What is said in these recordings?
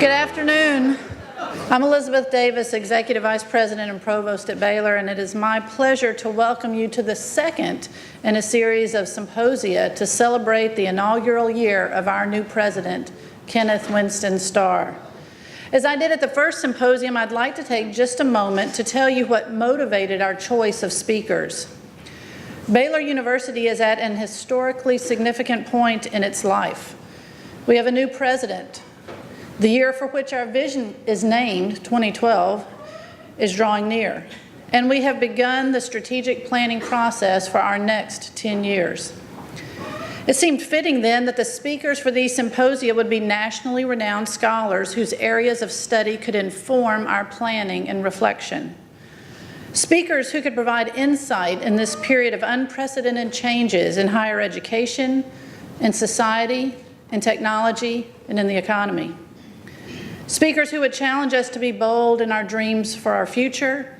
Good afternoon. I'm Elizabeth Davis, Executive Vice President and Provost at Baylor, and it is my pleasure to welcome you to the second in a series of symposia to celebrate the inaugural year of our new president, Kenneth Winston Starr. As I did at the first symposium, I'd like to take just a moment to tell you what motivated our choice of speakers. Baylor University is at an historically significant point in its life. We have a new president. The year for which our vision is named, 2012, is drawing near, and we have begun the strategic planning process for our next 10 years. It seemed fitting then that the speakers for these symposia would be nationally renowned scholars whose areas of study could inform our planning and reflection. Speakers who could provide insight in this period of unprecedented changes in higher education, in society, in technology, and in the economy. Speakers who would challenge us to be bold in our dreams for our future.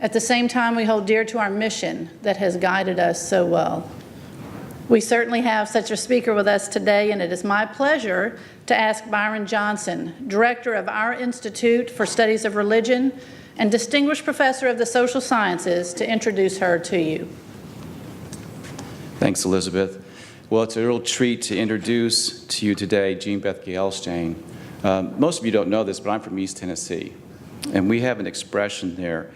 At the same time, we hold dear to our mission that has guided us so well. We certainly have such a speaker with us today, and it is my pleasure to ask Byron Johnson, Director of our Institute for Studies of Religion and Distinguished Professor of the Social Sciences, to introduce her to you. Thanks, Elizabeth. Well, it's a real treat to introduce to you today Jean Bethke Elshtain. Most of you don't know this, but I'm from East Tennessee, and we have an expression there.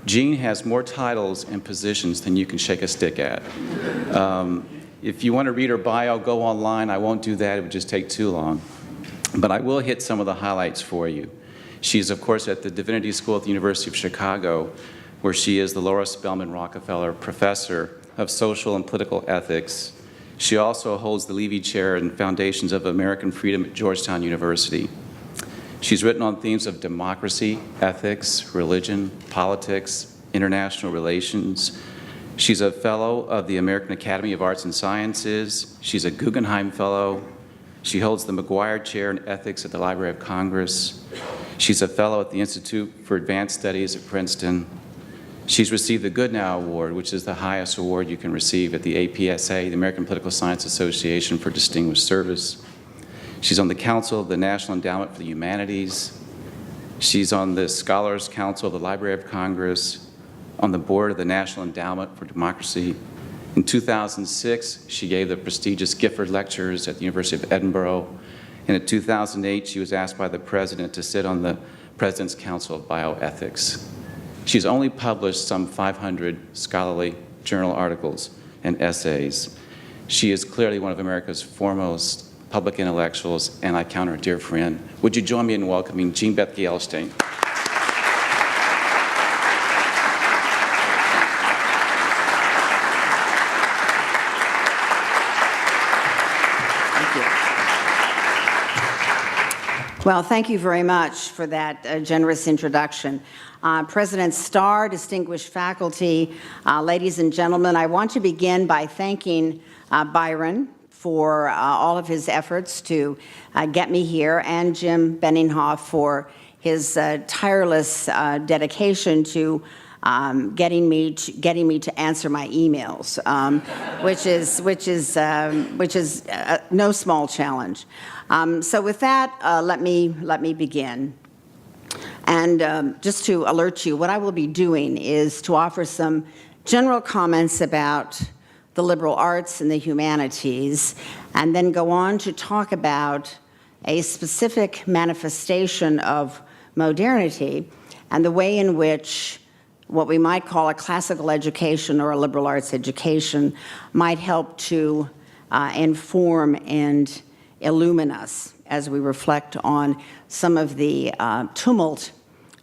Jean has more titles and positions than you can shake a stick at. If you want to read her bio, go online. I won't do that. It would just take too long. But I will hit some of the highlights for you. She's, of course, at the Divinity School at the University of Chicago, where she is the Laura Spelman Rockefeller Professor of Social and Political Ethics. She also holds the Leavey Chair in Foundations of American Freedom at Georgetown University. She's written on themes of democracy, ethics, religion, politics, international relations. She's a fellow of the American Academy of Arts and Sciences. She's a Guggenheim Fellow. She holds the McGuire Chair in Ethics at the Library of Congress. She's a fellow at the Institute for Advanced Studies at Princeton. She's received the Goodnow Award, which is the highest award you can receive at the APSA, the American Political Science Association, for distinguished service. She's on the Council of the National Endowment for the Humanities. She's on the Scholars Council of the Library of Congress, on the board of the National Endowment for Democracy. In 2006, she gave the prestigious Gifford Lectures at the University of Edinburgh. And in 2008, she was asked by the President to sit on the President's Council of Bioethics. She's only published some 500 scholarly journal articles and essays. She is clearly one of America's foremost public intellectuals, and I count her a dear friend. Would you join me in welcoming Jean Bethke Elshtain? Well, thank you very much for that generous introduction. President Starr, distinguished faculty, ladies and gentlemen, I want to begin by thanking Byron for all of his efforts to get me here, and Jim Benninghoff for his tireless dedication to getting me to answer my emails, which is no small challenge. So with that, let me begin. And just to alert you, what I will be doing is to offer some general comments about the liberal arts and the humanities, and then go on to talk about a specific manifestation of modernity and the way in which what we might call a classical education or a liberal arts education might help to inform and illumine us as we reflect on some of the tumult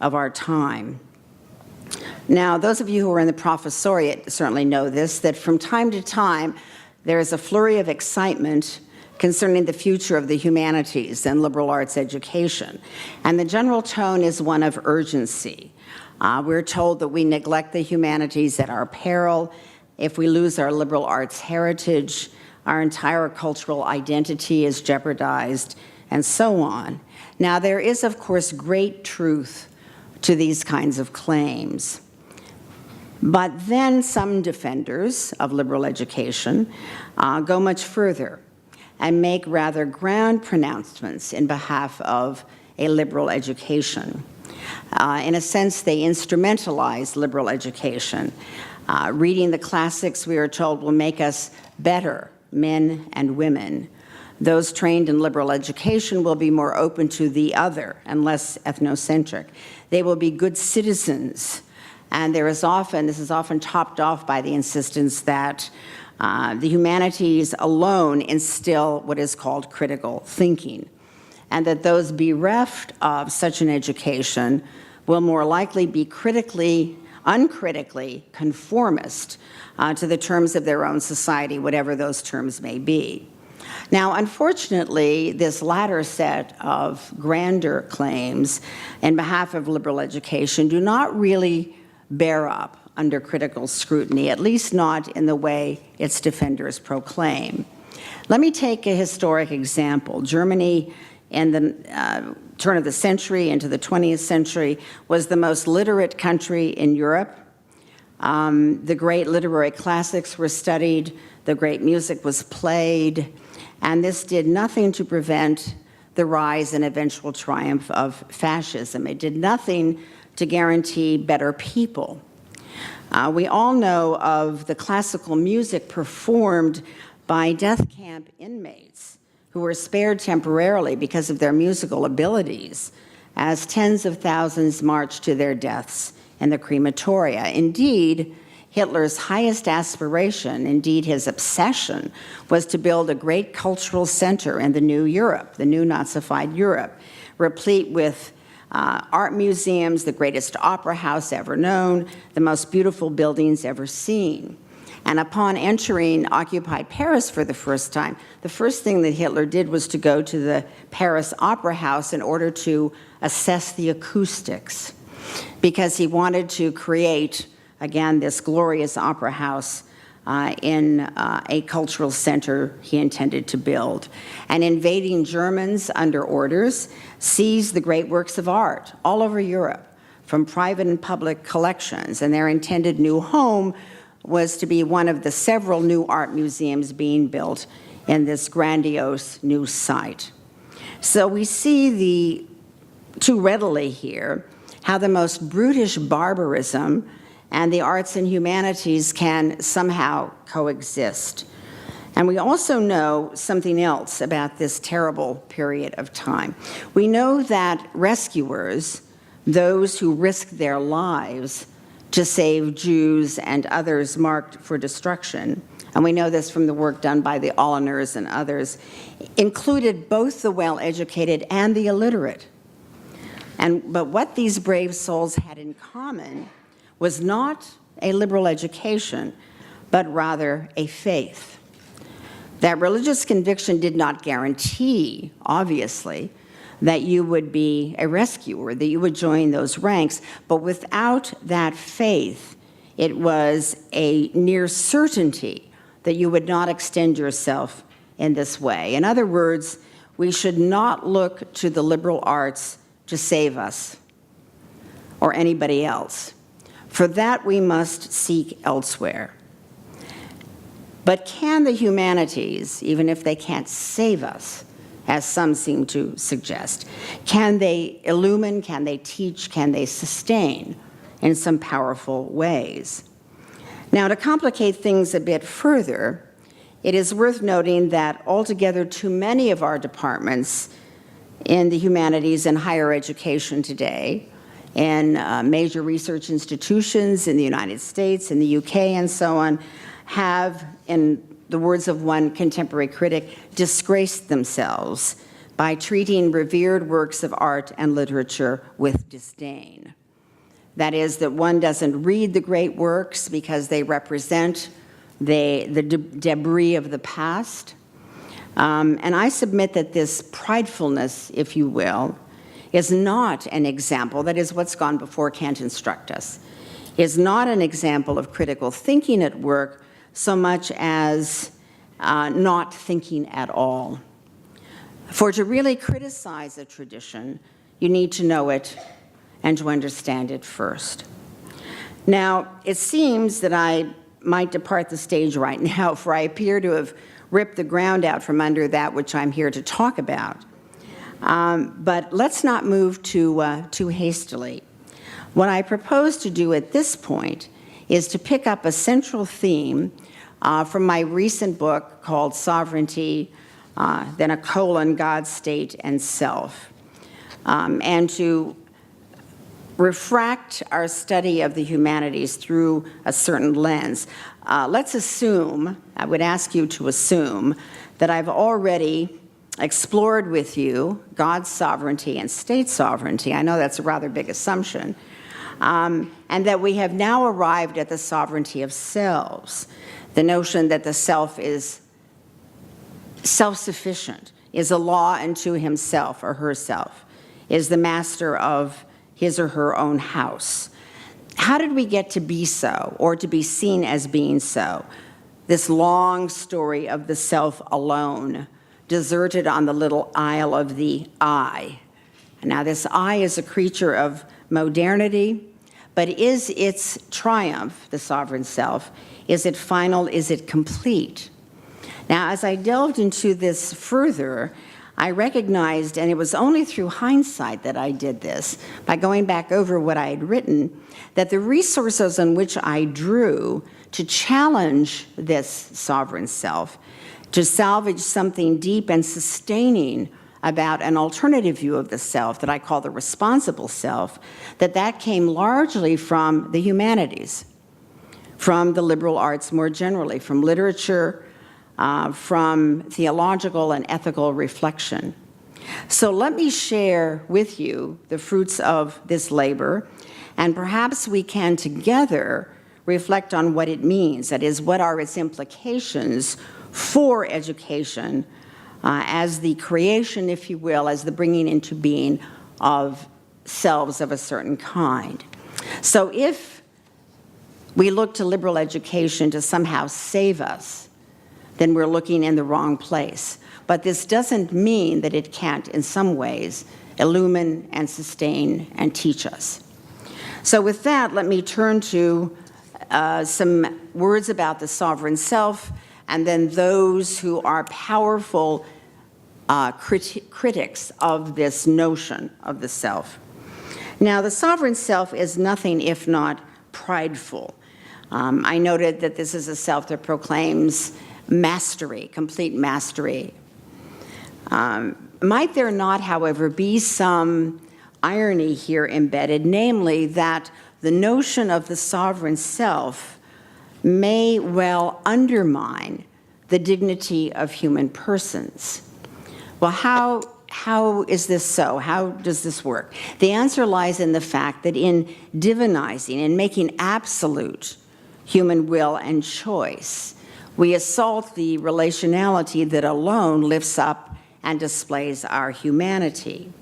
of our time. Now, those of you who are in the professoriate certainly know this, that from time to time there is a flurry of excitement concerning the future of the humanities and liberal arts education. And the general tone is one of urgency. We're told that we neglect the humanities at our peril. If we lose our liberal arts heritage, our entire cultural identity is jeopardized, and so on. Now, there is, of course, great truth to these kinds of claims. But then some defenders of liberal education go much further and make rather grand pronouncements in behalf of a liberal education. In a sense, they instrumentalized liberal education. Reading the classics, we are told, will make us better men and women. Those trained in liberal education will be more open to the other and less ethnocentric. They will be good citizens. And this is often topped off by the insistence that the humanities alone instill what is called critical thinking, and that those bereft of such an education will more likely be uncritically conformist to the terms of their own society, whatever those terms may be. Now, unfortunately, this latter set of grander claims in behalf of liberal education do not really bear up under critical scrutiny, at least not in the way its defenders proclaim. Let me take a historic example. Germany in the turn of the century into the 20th century was the most literate country in Europe. The great literary classics were studied, the great music was played, and this did nothing to prevent the rise and eventual triumph of fascism. It did nothing to guarantee better people. We all know of the classical music performed by death camp inmates who were spared temporarily because of their musical abilities as tens of thousands marched to their deaths in the crematoria. Indeed, Hitler's highest aspiration, indeed his obsession, was to build a great cultural center in the new Europe, the new Nazified Europe, replete with art museums, the greatest opera house ever known, the most beautiful buildings ever seen. And upon entering occupied Paris for the first time, the first thing that Hitler did was to go to the Paris Opera House in order to assess the acoustics, because he wanted to create, again, this glorious opera house in a cultural center he intended to build. And invading Germans under orders seized the great works of art all over Europe from private and public collections, and their intended new home was to be one of the several new art museums being built in this grandiose new site. So we see too readily here how the most brutish barbarism and the arts and humanities can somehow coexist. And we also know something else about this terrible period of time. We know that rescuers, those who risk their lives to save Jews and others marked for destruction, and we know this from the work done by the Olliners and others, included both the well-educated and the illiterate. But what these brave souls had in common was not a liberal education, but rather a faith. That religious conviction did not guarantee, obviously, that you would be a rescuer, that you would join those ranks, but without that faith, it was a near certainty that you would not extend yourself in this way. In other words, we should not look to the liberal arts to save us or anybody else. For that, we must seek elsewhere. But can the humanities, even if they can't save us, as some seem to suggest, can they illumine, can they teach, can they sustain in some powerful ways? Now, to complicate things a bit further, it is worth noting that altogether too many of our departments in the humanities and higher education today, in major research institutions in the United States, in the UK, and so on, have, in the words of one contemporary critic, disgraced themselves by treating revered works of art and literature with disdain. That is, that one doesn't read the great works because they represent the debris of the past. And I submit that this pridefulness, if you will, is not an example, that is what's gone before Cant instruct us, is not an example of critical thinking at work so much as not thinking at all. For to really criticize a tradition, you need to know it and to understand it first. Now, it seems that I might depart the stage right now, for I appear to have ripped the ground out from under that which I'm here to talk about. But let's not move too hastily. What I propose to do at this point is to pick up a central theme from my recent book called Sovereignty, then a colon, God, State, and Self, and to refract our study of the humanities through a certain lens. Let's assume, I would ask you to assume, that I've already explored with you God's sovereignty and state sovereignty. I know that's a rather big assumption. And that we have now arrived at the sovereignty of selves, the notion that the self is self-sufficient, is a law unto himself or herself, is the master of his or her own house. How did we get to be so, or to be seen as being so? This long story of the self alone, deserted on the little isle of the I. Now, this I is a creature of modernity, but is its triumph, the sovereign self, is it final, is it complete? Now, as I delved into this further, I recognized, and it was only through hindsight that I did this, by going back over what I had written, that the resources on which I drew to challenge this sovereign self, to salvage something deep and sustaining about an alternative view of the self that I call the responsible self, that came largely from the humanities, from the liberal arts more generally, from literature, from theological and ethical reflection. So let me share with you the fruits of this labor, and perhaps we can together reflect on what it means, that is, what are its implications for education as the creation, if you will, as the bringing into being of selves of a certain kind. So if we look to liberal education to somehow save us, then we're looking in the wrong place. But this doesn't mean that it can't, in some ways, illumine and sustain and teach us. So with that, let me turn to some words about the sovereign self, and then those who are powerful critics of this notion of the self. Now, the sovereign self is nothing if not prideful. I noted that this is a self that proclaims mastery, complete mastery. Might there not, however, be some irony here embedded, namely that the notion of the sovereign self may well undermine the dignity of human persons? Well, how is this so? How does this work? The answer lies in the fact that in divinizing, in making absolute human will and choice, we assault the relationality that alone lifts up and displays our humanity.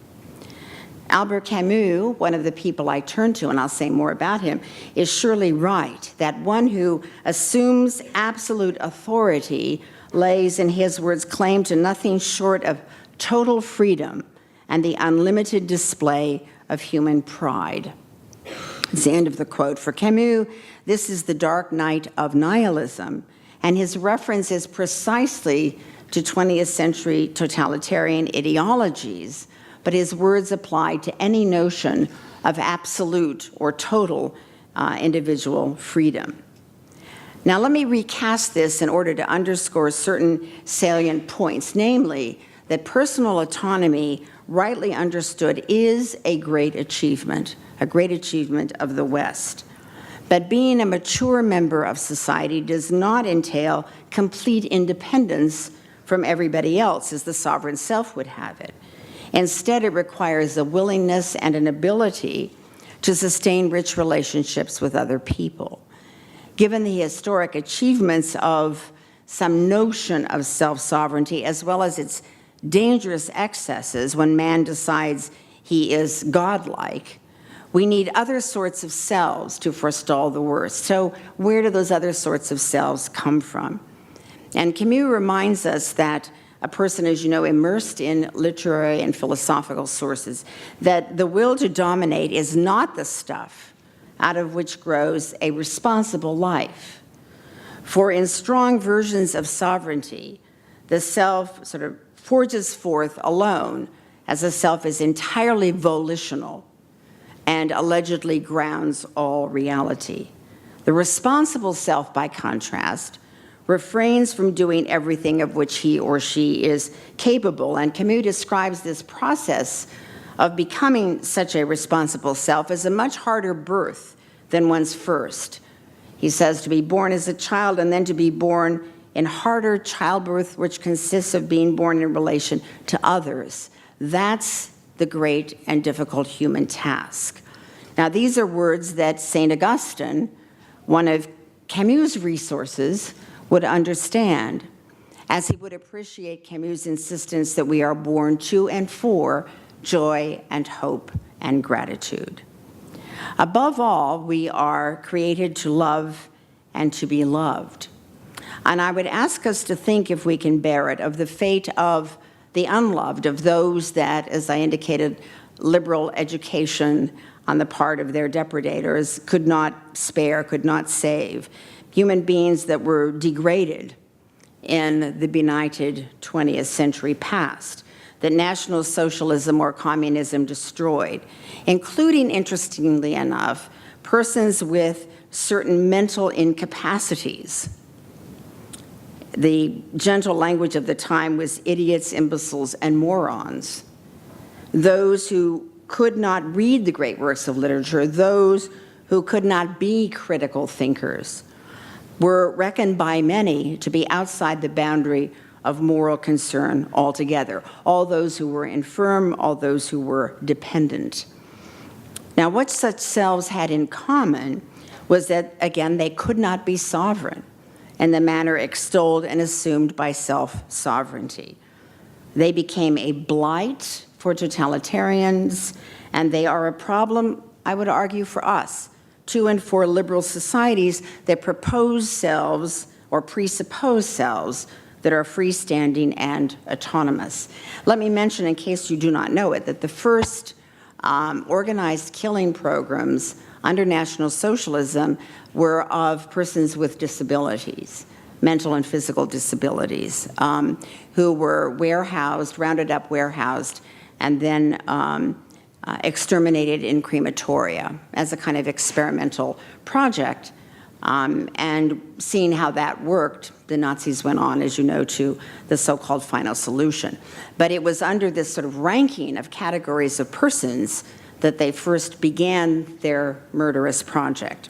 Albert Camus, one of the people I turn to, and I'll say more about him, is surely right that one who assumes absolute authority lays, in his words, claim to nothing short of total freedom and the unlimited display of human pride. It's the end of the quote. For Camus, this is the dark night of nihilism, and his reference is precisely to 20th century totalitarian ideologies, but his words apply to any notion of absolute or total individual freedom. Now, let me recast this in order to underscore certain salient points, namely that personal autonomy, rightly understood, is a great achievement of the West. But being a mature member of society does not entail complete independence from everybody else, as the sovereign self would have it. Instead, it requires a willingness and an ability to sustain rich relationships with other people. Given the historic achievements of some notion of self-sovereignty, as well as its dangerous excesses when man decides he is godlike, we need other sorts of selves to forestall the worst. So where do those other sorts of selves come from? And Camus reminds us that a person, as you know, immersed in literary and philosophical sources, that the will to dominate is not the stuff out of which grows a responsible life. For in strong versions of sovereignty, the self sort of forges forth alone as a self is entirely volitional and allegedly grounds all reality. The responsible self, by contrast, refrains from doing everything of which he or she is capable, and Camus describes this process of becoming such a responsible self as a much harder birth than one's first. He says to be born as a child and then to be born in harder childbirth, which consists of being born in relation to others. That's the great and difficult human task. Now, these are words that St. Augustine, one of Camus' resources, would understand, as he would appreciate Camus' insistence that we are born to and for joy and hope and gratitude. Above all, we are created to love and to be loved. And I would ask us to think, if we can bear it, of the fate of the unloved, of those that, as I indicated, liberal education on the part of their depredators could not spare, could not save. Human beings that were degraded in the benighted 20th century past, that National Socialism or communism destroyed, including, interestingly enough, persons with certain mental incapacities. The gentle language of the time was idiots, imbeciles, and morons. Those who could not read the great works of literature, those who could not be critical thinkers, were reckoned by many to be outside the boundary of moral concern altogether. All those who were infirm, all those who were dependent. Now, what such selves had in common was that, again, they could not be sovereign in the manner extolled and assumed by self-sovereignty. They became a blight for totalitarians, and they are a problem, I would argue, for us, to and for liberal societies that propose selves or presuppose selves that are freestanding and autonomous. Let me mention, in case you do not know it, that the first organized killing programs under National Socialism were of persons with disabilities, mental and physical disabilities, who were warehoused, rounded up, warehoused, and then exterminated in crematoria as a kind of experimental project. And seeing how that worked, the Nazis went on, as you know, to the so-called final solution. But it was under this sort of ranking of categories of persons that they first began their murderous project.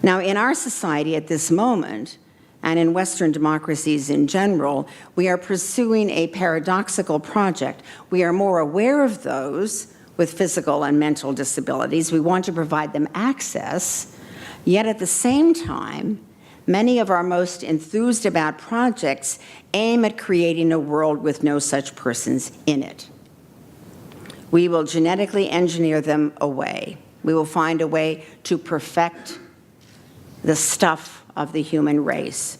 Now, in our society at this moment, and in Western democracies in general, we are pursuing a paradoxical project. We are more aware of those with physical and mental disabilities. We want to provide them access, yet at the same time, many of our most enthused about projects aim at creating a world with no such persons in it. We will genetically engineer them away. We will find a way to perfect the stuff of the human race.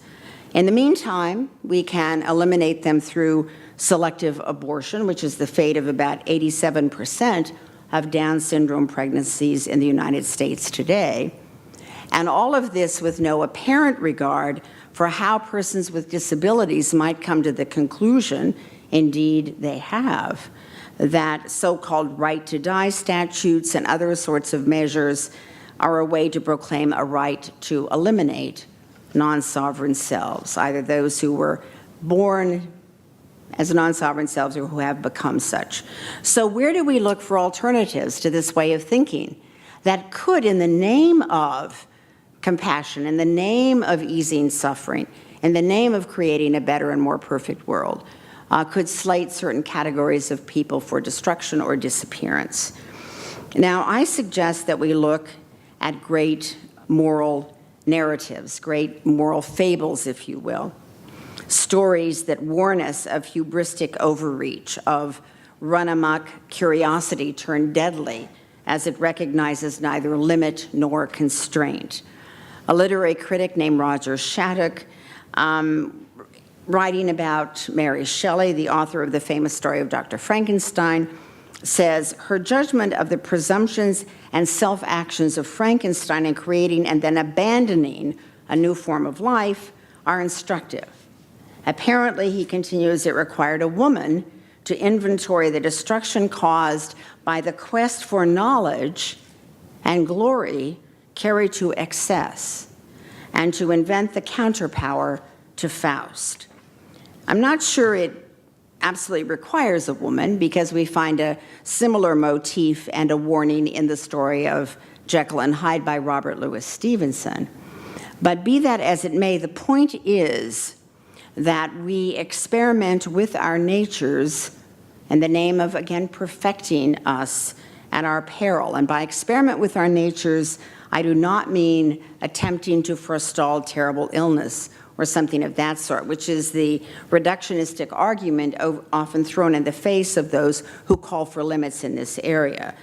In the meantime, we can eliminate them through selective abortion, which is the fate of about 87% of Down syndrome pregnancies in the United States today. And all of this with no apparent regard for how persons with disabilities might come to the conclusion, indeed they have, that so-called right to die statutes and other sorts of measures are a way to proclaim a right to eliminate non-sovereign selves, either those who were born as non-sovereign selves or who have become such. So where do we look for alternatives to this way of thinking that could, in the name of compassion, in the name of easing suffering, in the name of creating a better and more perfect world, could slate certain categories of people for destruction or disappearance? Now, I suggest that we look at great moral narratives, great moral fables, if you will, stories that warn us of hubristic overreach, of run-amok curiosity turned deadly as it recognizes neither limit nor constraint. A literary critic named Roger Shattuck, writing about Mary Shelley, the author of the famous story of Dr. Frankenstein, says, her judgment of the presumptions and self-actions of Frankenstein in creating and then abandoning a new form of life are instructive. Apparently, he continues, it required a woman to inventory the destruction caused by the quest for knowledge and glory carried to excess, and to invent the counterpower to Faust. I'm not sure it absolutely requires a woman, because we find a similar motif and a warning in the story of Jekyll and Hyde by Robert Louis Stevenson. But be that as it may, the point is that we experiment with our natures in the name of, again, perfecting us at our peril. And by experiment with our natures, I do not mean attempting to forestall terrible illness or something of that sort, which is the reductionistic argument often thrown in the face of those who call for limits in this area.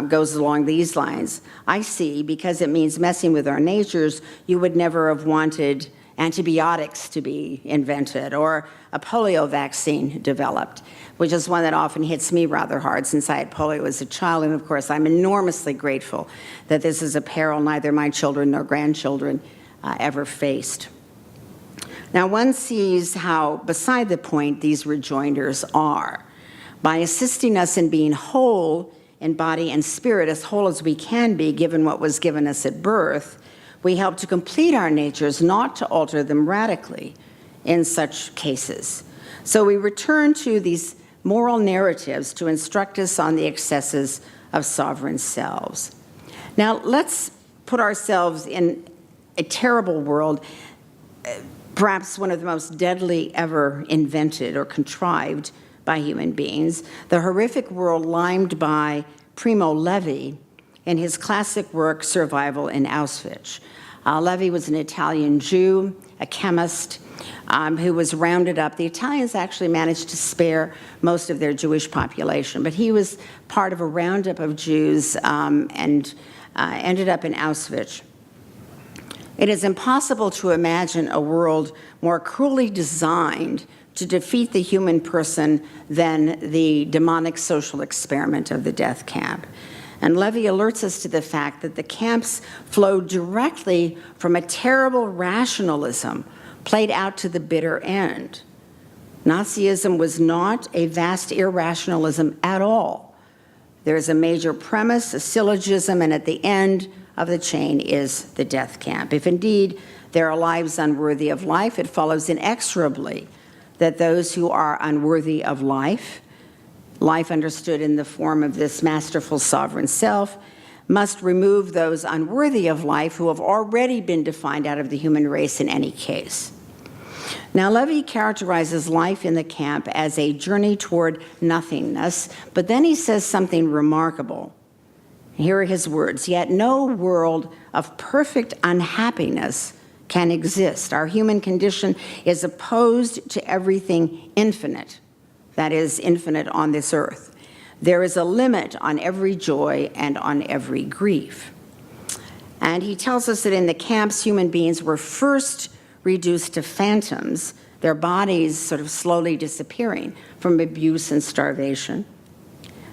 Goes along these lines. I see, because it means messing with our natures, you would never have wanted antibiotics to be invented or a polio vaccine developed, which is one that often hits me rather hard since I had polio as a child. And of course, I'm enormously grateful that this is a peril neither my children nor grandchildren ever faced. Now, one sees how beside the point these rejoinders are. By assisting us in being whole in body and spirit, as whole as we can be given what was given us at birth, we help to complete our natures, not to alter them radically in such cases. So we return to these moral narratives to instruct us on the excesses of sovereign selves. Now, let's put ourselves in a terrible world, perhaps one of the most deadly ever invented or contrived by human beings, the horrific world limed by Primo Levi in his classic work, Survival in Auschwitz. Levi was an Italian Jew, a chemist, who was rounded up. The Italians actually managed to spare most of their Jewish population, but he was part of a roundup of Jews and ended up in Auschwitz. It is impossible to imagine a world more cruelly designed to defeat the human person than the demonic social experiment of the death camp. And Levi alerts us to the fact that the camps flowed directly from a terrible rationalism played out to the bitter end. Nazism was not a vast irrationalism at all. There's a major premise, a syllogism, and at the end of the chain is the death camp. If indeed there are lives unworthy of life, it follows inexorably that those who are unworthy of life, life understood in the form of this masterful sovereign self, must remove those unworthy of life who have already been defined out of the human race in any case. Now, Levi characterizes life in the camp as a journey toward nothingness, but then he says something remarkable. Here are his words: "Yet no world of perfect unhappiness can exist. Our human condition is opposed to everything infinite, that is, infinite on this earth. There is a limit on every joy and on every grief." And he tells us that in the camps, human beings were first reduced to phantoms, their bodies sort of slowly disappearing from abuse and starvation.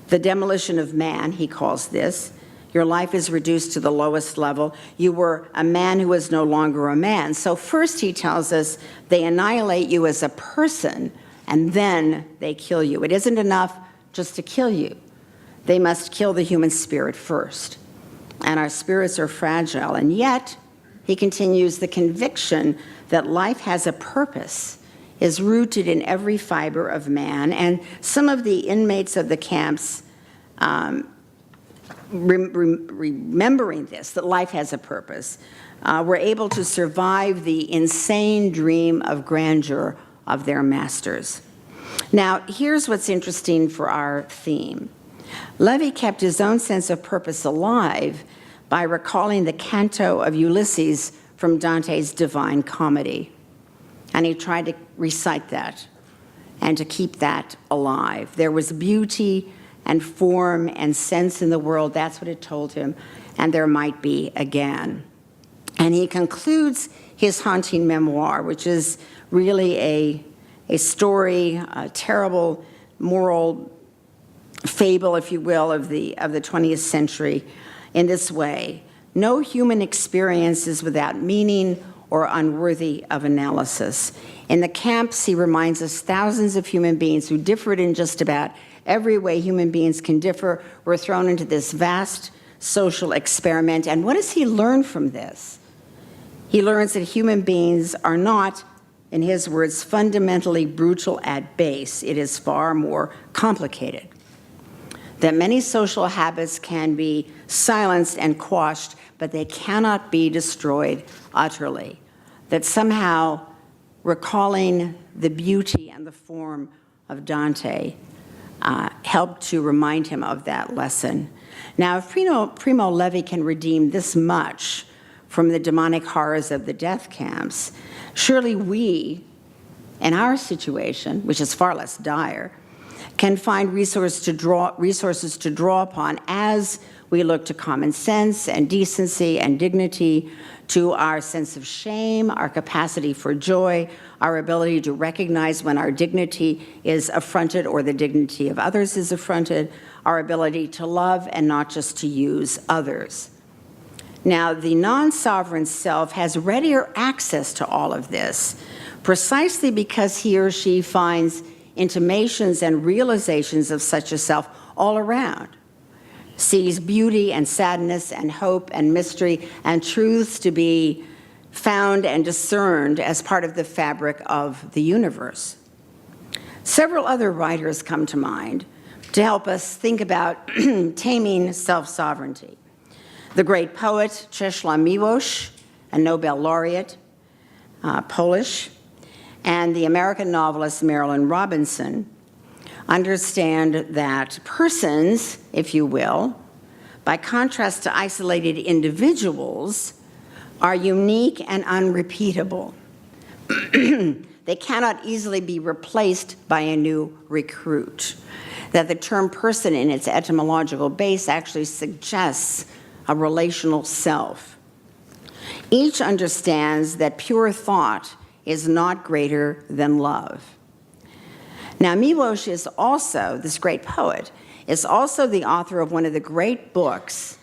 The demolition of man, he calls this. Your life is reduced to the lowest level. You were a man who is no longer a man. So first, he tells us, they annihilate you as a person, and then they kill you. It isn't enough just to kill you. They must kill the human spirit first. And our spirits are fragile. And yet, he continues, the conviction that life has a purpose is rooted in every fiber of man. And some of the inmates of the camps, remembering this, that life has a purpose, were able to survive the insane dream of grandeur of their masters. Now, here's what's interesting for our theme. Levi kept his own sense of purpose alive by recalling the canto of Ulysses from Dante's Divine Comedy. And he tried to recite that and to keep that alive. There was beauty and form and sense in the world. That's what it told him. And there might be again. And he concludes his haunting memoir, which is really a story, a terrible moral fable, if you will, of the 20th century in this way. No human experience is without meaning or unworthy of analysis. In the camps, he reminds us thousands of human beings who differed in just about every way human beings can differ were thrown into this vast social experiment. And what does he learn from this? He learns that human beings are not, in his words, fundamentally brutal at base. It is far more complicated. That many social habits can be silenced and quashed, but they cannot be destroyed utterly. That somehow recalling the beauty and the form of Dante helped to remind him of that lesson. Now, if Primo Levi can redeem this much from the demonic horrors of the death camps, surely we, in our situation, which is far less dire, can find resources to draw upon as we look to common sense and decency and dignity, to our sense of shame, our capacity for joy, our ability to recognize when our dignity is affronted or the dignity of others is affronted, our ability to love and not just to use others. Now, the non-sovereign self has readier access to all of this precisely because he or she finds intimations and realizations of such a self all around, sees beauty and sadness and hope and mystery and truths to be found and discerned as part of the fabric of the universe. Several other writers come to mind to help us think about taming self-sovereignty. The great poet Czesław Miłosz, a Nobel laureate, Polish, and the American novelist Marilyn Robinson understand that persons, if you will, by contrast to isolated individuals, are unique and unrepeatable. They cannot easily be replaced by a new recruit. That the term person in its etymological base actually suggests a relational self. Each understands that pure thought is not greater than love. Now, Miłosz is also, this great poet, is also the author of one of the great books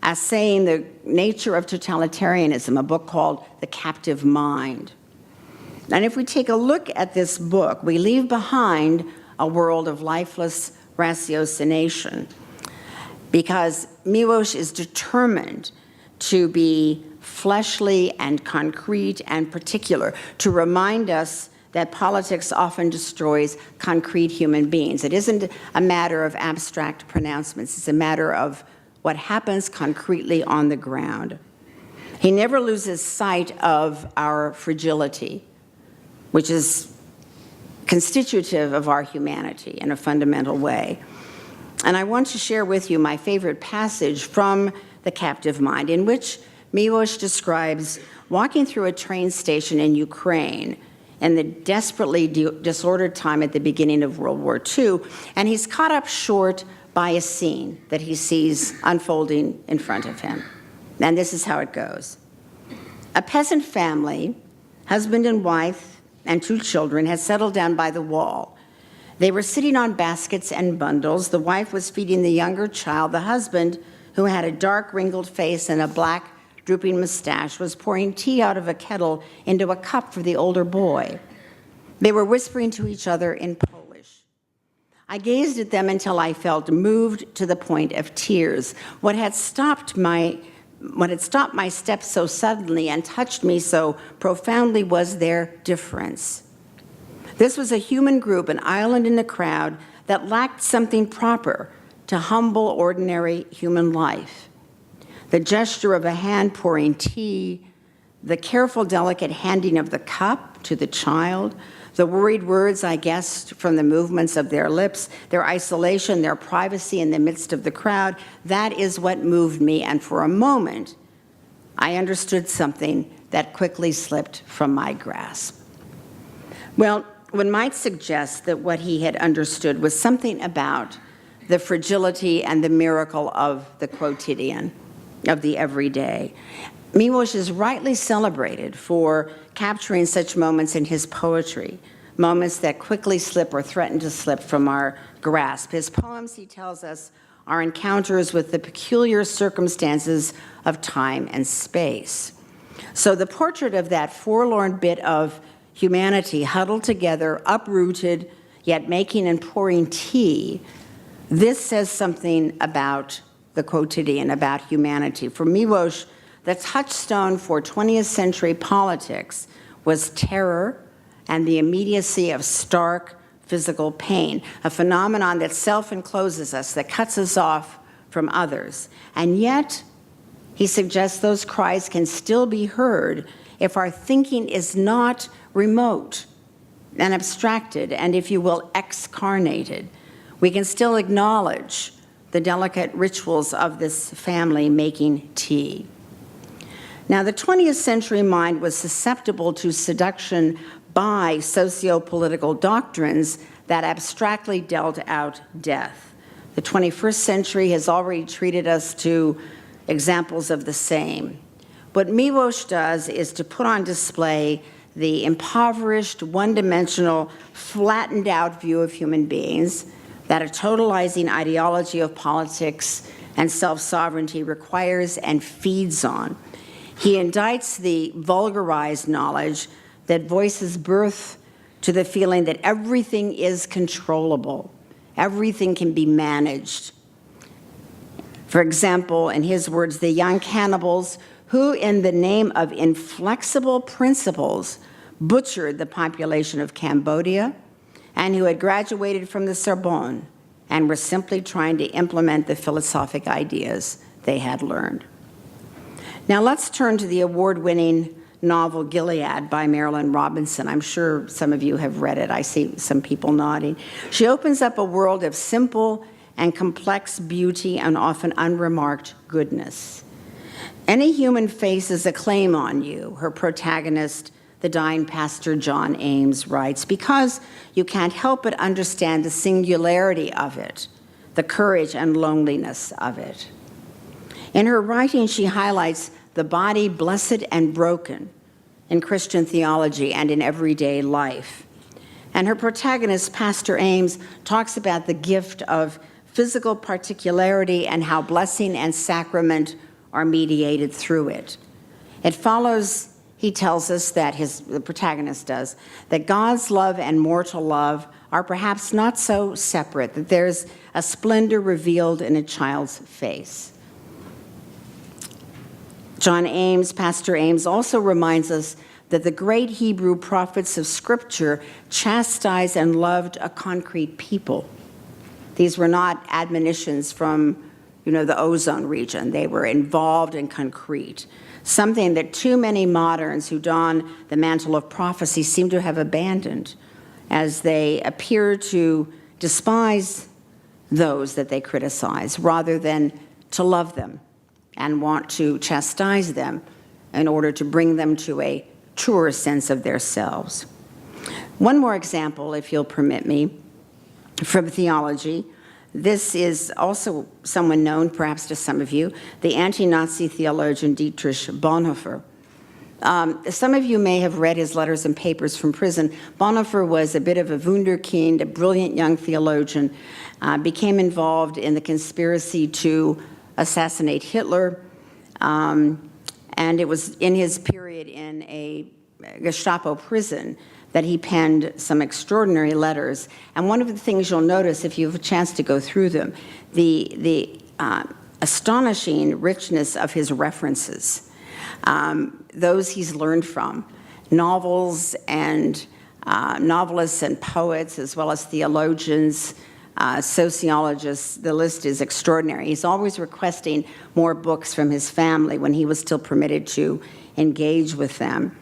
assaying the nature of totalitarianism, a book called The Captive Mind. And if we take a look at this book, we leave behind a world of lifeless ratiocination, because Miłosz is determined to be fleshly and concrete and particular, to remind us that politics often destroys concrete human beings. It isn't a matter of abstract pronouncements. It's a matter of what happens concretely on the ground. He never loses sight of our fragility, which is constitutive of our humanity in a fundamental way. And I want to share with you my favorite passage from The Captive Mind, in which Miłosz describes walking through a train station in Ukraine in the desperately disordered time at the beginning of World War II, and he's caught up short by a scene that he sees unfolding in front of him. And this is how it goes. A peasant family, husband and wife and 2 children, had settled down by the wall. They were sitting on baskets and bundles. The wife was feeding the younger child. The husband, who had a dark, wrinkled face and a black, drooping mustache, was pouring tea out of a kettle into a cup for the older boy. They were whispering to each other in Polish. I gazed at them until I felt moved to the point of tears. What had stopped my steps so suddenly and touched me so profoundly was their difference. This was a human group, an island in the crowd, that lacked something proper to humble, ordinary human life. The gesture of a hand pouring tea, the careful, delicate handing of the cup to the child, the worried words I guessed from the movements of their lips, their isolation, their privacy in the midst of the crowd, that is what moved me, and for a moment, I understood something that quickly slipped from my grasp. Well, one might suggest that what he had understood was something about the fragility and the miracle of the quotidian, of the everyday. Miłosz is rightly celebrated for capturing such moments in his poetry, moments that quickly slip or threaten to slip from our grasp. His poems, he tells us, are encounters with the peculiar circumstances of time and space. So the portrait of that forlorn bit of humanity huddled together, uprooted, yet making and pouring tea, this says something about the quotidian, about humanity. For Miłosz, the touchstone for 20th century politics was terror and the immediacy of stark physical pain, a phenomenon that self-encloses us, that cuts us off from others. And yet, he suggests those cries can still be heard if our thinking is not remote and abstracted and, if you will, excarnated. We can still acknowledge the delicate rituals of this family making tea. Now, the 20th century mind was susceptible to seduction by socio-political doctrines that abstractly dealt out death. The 21st century has already treated us to examples of the same. What Miłosz does is to put on display the impoverished, one-dimensional, flattened-out view of human beings that a totalizing ideology of politics and self-sovereignty requires and feeds on. He indicts the vulgarized knowledge that voices birth to the feeling that everything is controllable, everything can be managed. For example, in his words, the young cannibals who, in the name of inflexible principles, butchered the population of Cambodia, and who had graduated from the Sorbonne and were simply trying to implement the philosophic ideas they had learned. Now let's turn to the award-winning novel Gilead by Marilynne Robinson. I'm sure some of you have read it. I see some people nodding. She opens up a world of simple and complex beauty and often unremarked goodness. Any human faces a claim on you, her protagonist, the dying pastor John Ames, writes, because you can't help but understand the singularity of it, the courage and loneliness of it. In her writing, she highlights the body blessed and broken in Christian theology and in everyday life. And her protagonist, Pastor Ames, talks about the gift of physical particularity and how blessing and sacrament are mediated through it. It follows, he tells us, that the protagonist does, that God's love and mortal love are perhaps not so separate, that there's a splendor revealed in a child's face. John Ames, Pastor Ames, also reminds us that the great Hebrew prophets of Scripture chastised and loved a concrete people. These were not admonitions from, the ozone region. They were involved and concrete, something that too many moderns who don the mantle of prophecy seem to have abandoned as they appear to despise those that they criticize rather than to love them and want to chastise them in order to bring them to a truer sense of themselves. One more example, if you'll permit me, from theology. This is also someone known, perhaps to some of you, the anti-Nazi theologian Dietrich Bonhoeffer. Some of you may have read his letters and papers from prison. Bonhoeffer was a bit of a wunderkind, a brilliant young theologian, became involved in the conspiracy to assassinate Hitler, and it was in his period in a Gestapo prison that he penned some extraordinary letters. And one of the things you'll notice if you have a chance to go through them, the astonishing richness of his references, those he's learned from, novels and novelists and poets, as well as theologians, sociologists. The list is extraordinary. He's always requesting more books from his family when he was still permitted to engage with them.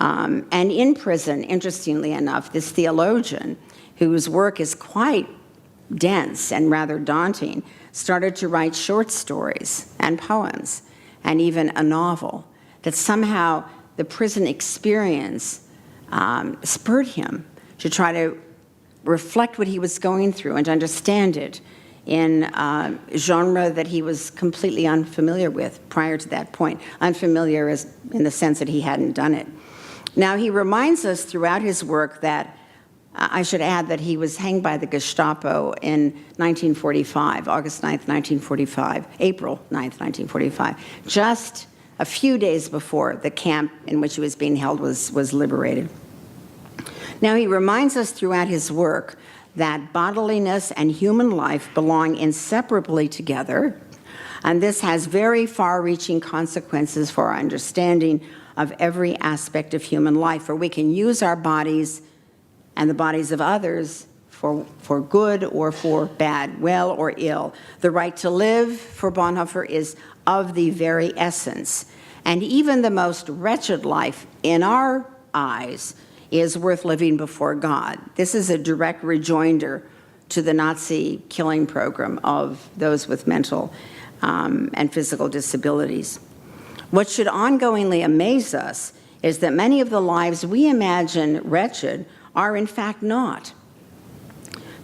And in prison, interestingly enough, this theologian, whose work is quite dense and rather daunting, started to write short stories and poems and even a novel that somehow the prison experience spurred him to try to reflect what he was going through and understand it in a genre that he was completely unfamiliar with prior to that point. Unfamiliar as in the sense that he hadn't done it. Now, he reminds us throughout his work that, I should add that he was hanged by the Gestapo in 1945, August 9th, 1945, April 9th, 1945, just a few days before the camp in which he was being held was liberated. Now, he reminds us throughout his work that bodiliness and human life belong inseparably together, and this has very far-reaching consequences for our understanding of every aspect of human life, for we can use our bodies and the bodies of others for good or for bad, well or ill. The right to live, for Bonhoeffer, is of the very essence, and even the most wretched life in our eyes is worth living before God. This is a direct rejoinder to the Nazi killing program of those with mental and physical disabilities. What should ongoingly amaze us is that many of the lives we imagine wretched are in fact not.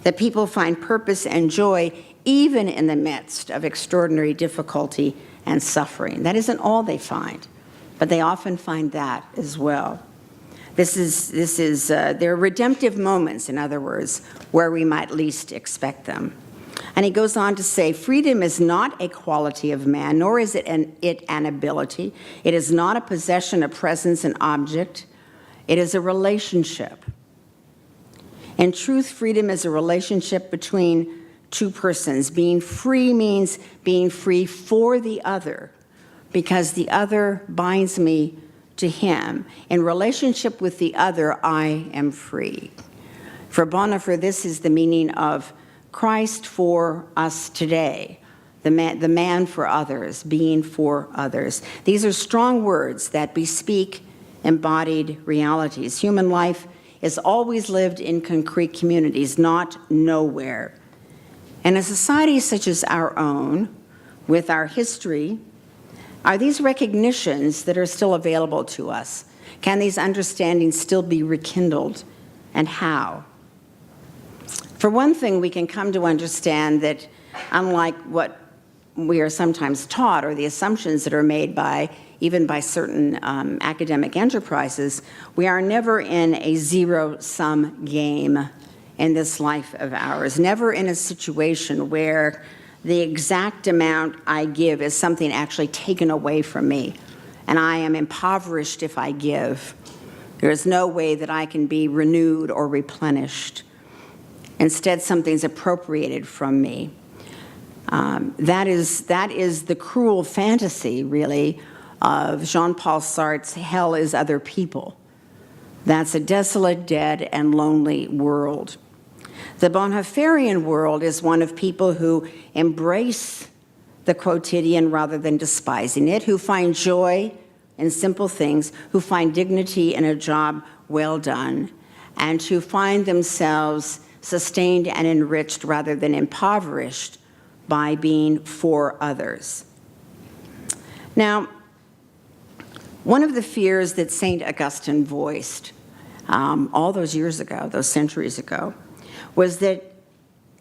That people find purpose and joy even in the midst of extraordinary difficulty and suffering. That isn't all they find, but they often find that as well. There are redemptive moments, in other words, where we might least expect them. And he goes on to say, freedom is not a quality of man, nor is it an ability. It is not a possession, a presence, an object. It is a relationship. In truth, freedom is a relationship between two persons. Being free means being free for the other, because the other binds me to him. In relationship with the other, I am free. For Bonhoeffer, this is the meaning of Christ for us today, the man for others, being for others. These are strong words that bespeak embodied realities. Human life is always lived in concrete communities, not nowhere. In a society such as our own, with our history, are these recognitions that are still available to us? Can these understandings still be rekindled, and how? For one thing, we can come to understand that unlike what we are sometimes taught, or the assumptions that are made even by certain academic enterprises, we are never in a zero-sum game in this life of ours, never in a situation where the exact amount I give is something actually taken away from me, and I am impoverished if I give. There is no way that I can be renewed or replenished. Instead, something's appropriated from me. That is the cruel fantasy, really, of Jean-Paul Sartre's hell is other people. That's a desolate, dead, and lonely world. The Bonhoefferian world is one of people who embrace the quotidian rather than despising it, who find joy in simple things, who find dignity in a job well done, and who find themselves sustained and enriched rather than impoverished by being for others. Now, one of the fears that St. Augustine voiced all those years ago, those centuries ago, was that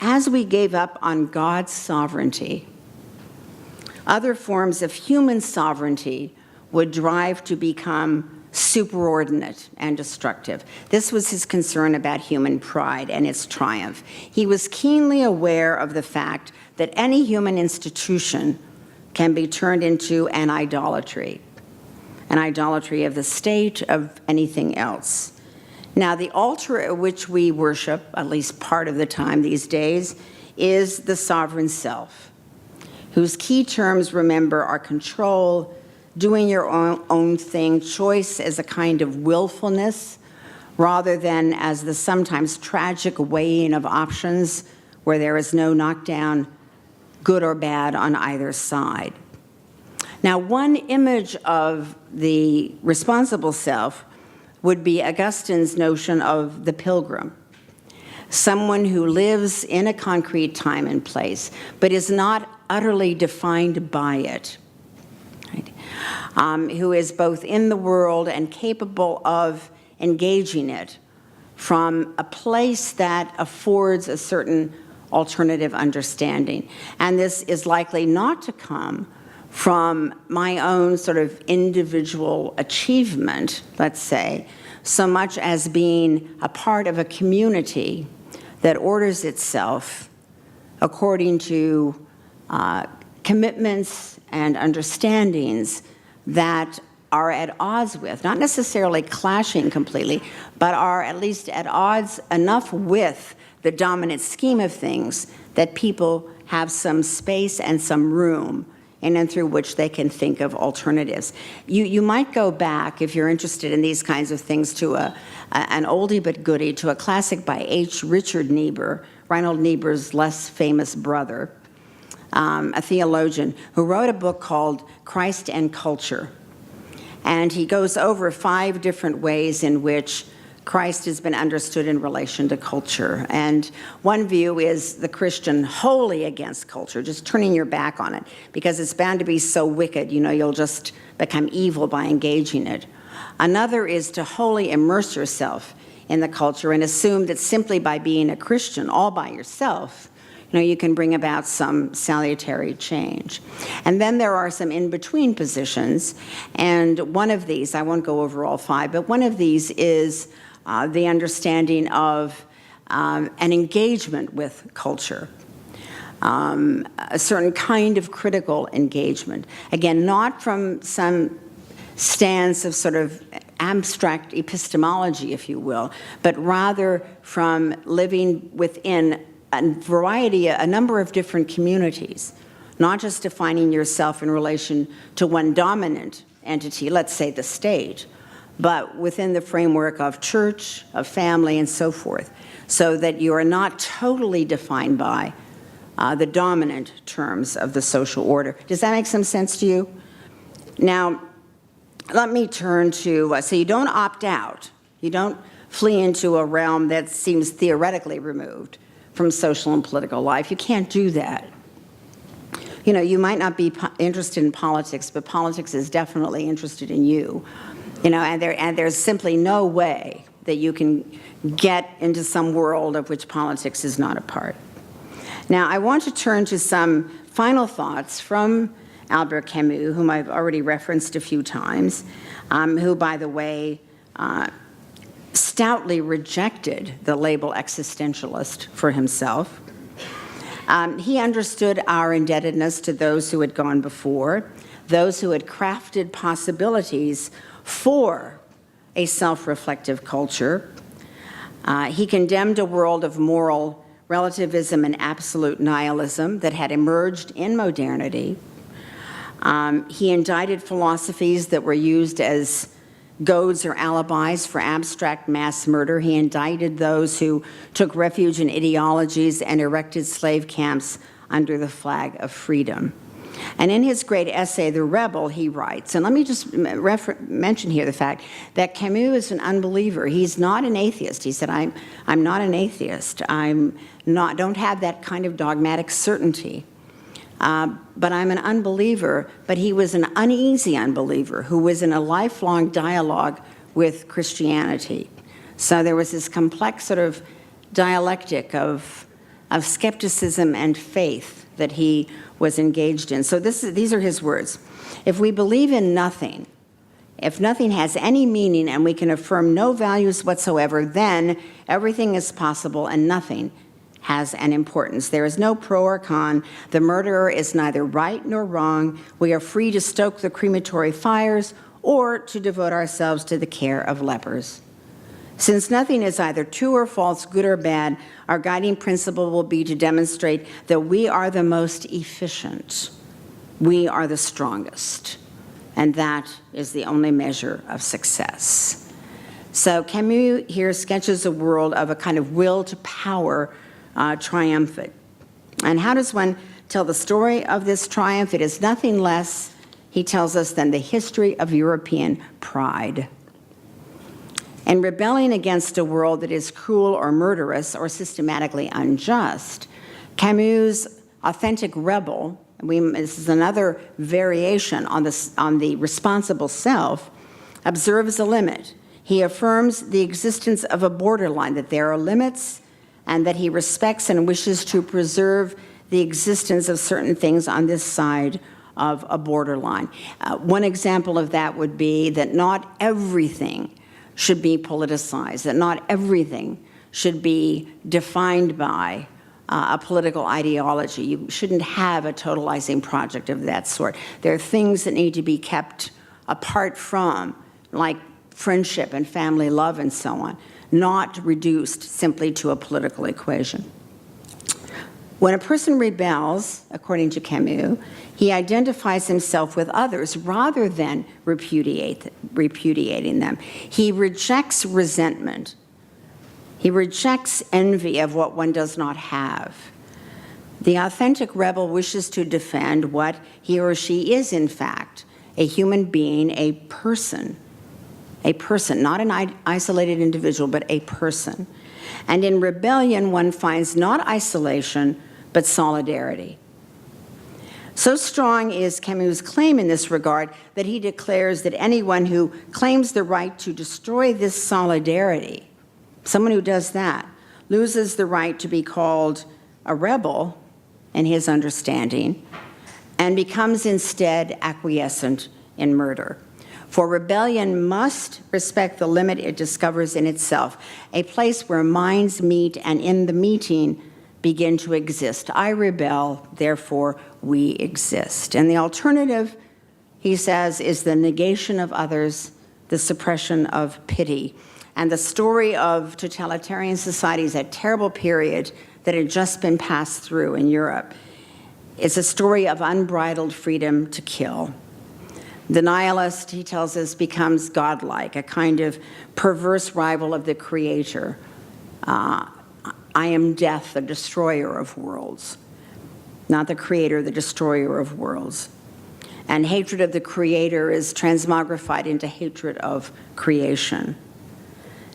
as we gave up on God's sovereignty, other forms of human sovereignty would drive to become superordinate and destructive. This was his concern about human pride and its triumph. He was keenly aware of the fact that any human institution can be turned into an idolatry of the state, of anything else. Now, the altar at which we worship, at least part of the time these days, is the sovereign self, whose key terms, remember, are control, doing your own thing, choice as a kind of willfulness, rather than as the sometimes tragic weighing of options where there is no knockdown, good or bad, on either side. Now, one image of the responsible self would be Augustine's notion of the pilgrim, someone who lives in a concrete time and place, but is not utterly defined by it, right? Who is both in the world and capable of engaging it from a place that affords a certain alternative understanding. And this is likely not to come from my own sort of individual achievement, let's say, so much as being a part of a community that orders itself according to commitments and understandings that are at odds with, not necessarily clashing completely, but are at least at odds enough with the dominant scheme of things that people have some space and some room in and through which they can think of alternatives. You might go back, if you're interested in these kinds of things, to an oldie but goodie, to a classic by H. Richard Niebuhr, Reinhold Niebuhr's less famous brother, a theologian, who wrote a book called Christ and Culture. And he goes over 5 different ways in which Christ has been understood in relation to culture. And one view is the Christian wholly against culture, just turning your back on it, because it's bound to be so wicked, you'll just become evil by engaging it. Another is to wholly immerse yourself in the culture and assume that simply by being a Christian all by yourself, you can bring about some salutary change. And then there are some in-between positions, and one of these, I won't go over all 5, but one of these is the understanding of an engagement with culture, a certain kind of critical engagement. Again, not from some stance of sort of abstract epistemology, if you will, but rather from living within a number of different communities, not just defining yourself in relation to one dominant entity, let's say the state, but within the framework of church, of family, and so forth, so that you are not totally defined by the dominant terms of the social order. Does that make some sense to you? Now, let me turn to, so you don't opt out. You don't flee into a realm that seems theoretically removed from social and political life. You can't do that. You might not be interested in politics, but politics is definitely interested in you. And there's simply no way that you can get into some world of which politics is not a part. Now, I want to turn to some final thoughts from Albert Camus, whom I've already referenced a few times, who, by the way, stoutly rejected the label existentialist for himself. He understood our indebtedness to those who had gone before, those who had crafted possibilities for a self-reflective culture. He condemned a world of moral relativism and absolute nihilism that had emerged in modernity. He indicted philosophies that were used as goads or alibis for abstract mass murder. He indicted those who took refuge in ideologies and erected slave camps under the flag of freedom. And in his great essay, The Rebel, he writes, and let me just mention here the fact that Camus is an unbeliever. He's not an atheist. He said, I'm not an atheist. Don't have that kind of dogmatic certainty. But I'm an unbeliever, but he was an uneasy unbeliever who was in a lifelong dialogue with Christianity. So there was this complex sort of dialectic of skepticism and faith that he was engaged in. So these are his words. If we believe in nothing, if nothing has any meaning and we can affirm no values whatsoever, then everything is possible and nothing has an importance. There is no pro or con. The murderer is neither right nor wrong. We are free to stoke the crematory fires or to devote ourselves to the care of lepers. Since nothing is either true or false, good or bad, our guiding principle will be to demonstrate that we are the most efficient. We are the strongest. And that is the only measure of success. So Camus here sketches a world of a kind of will to power triumphant. And how does one tell the story of this triumph? It is nothing less, he tells us, than the history of European pride. And rebelling against a world that is cruel or murderous or systematically unjust, Camus' authentic rebel, this is another variation on the responsible self, observes a limit. He affirms the existence of a borderline, that there are limits, and that he respects and wishes to preserve the existence of certain things on this side of a borderline. One example of that would be that not everything should be politicized, that not everything should be defined by a political ideology. You shouldn't have a totalizing project of that sort. There are things that need to be kept apart from, like friendship and family love and so on, not reduced simply to a political equation. When a person rebels, according to Camus, he identifies himself with others rather than repudiating them. He rejects resentment. He rejects envy of what one does not have. The authentic rebel wishes to defend what he or she is, in fact, a human being, a person, not an isolated individual, but a person. And in rebellion, one finds not isolation, but solidarity. So strong is Camus' claim in this regard that he declares that anyone who claims the right to destroy this solidarity, someone who does that, loses the right to be called a rebel in his understanding and becomes instead acquiescent in murder. For rebellion must respect the limit it discovers in itself, a place where minds meet and in the meeting begin to exist. I rebel, therefore we exist. And the alternative, he says, is the negation of others, the suppression of pity. And the story of totalitarian societies, that terrible period that had just been passed through in Europe, is a story of unbridled freedom to kill. The nihilist, he tells us, becomes godlike, a kind of perverse rival of the creator. I am death, the destroyer of worlds. Not the creator, the destroyer of worlds. And hatred of the creator is transmogrified into hatred of creation.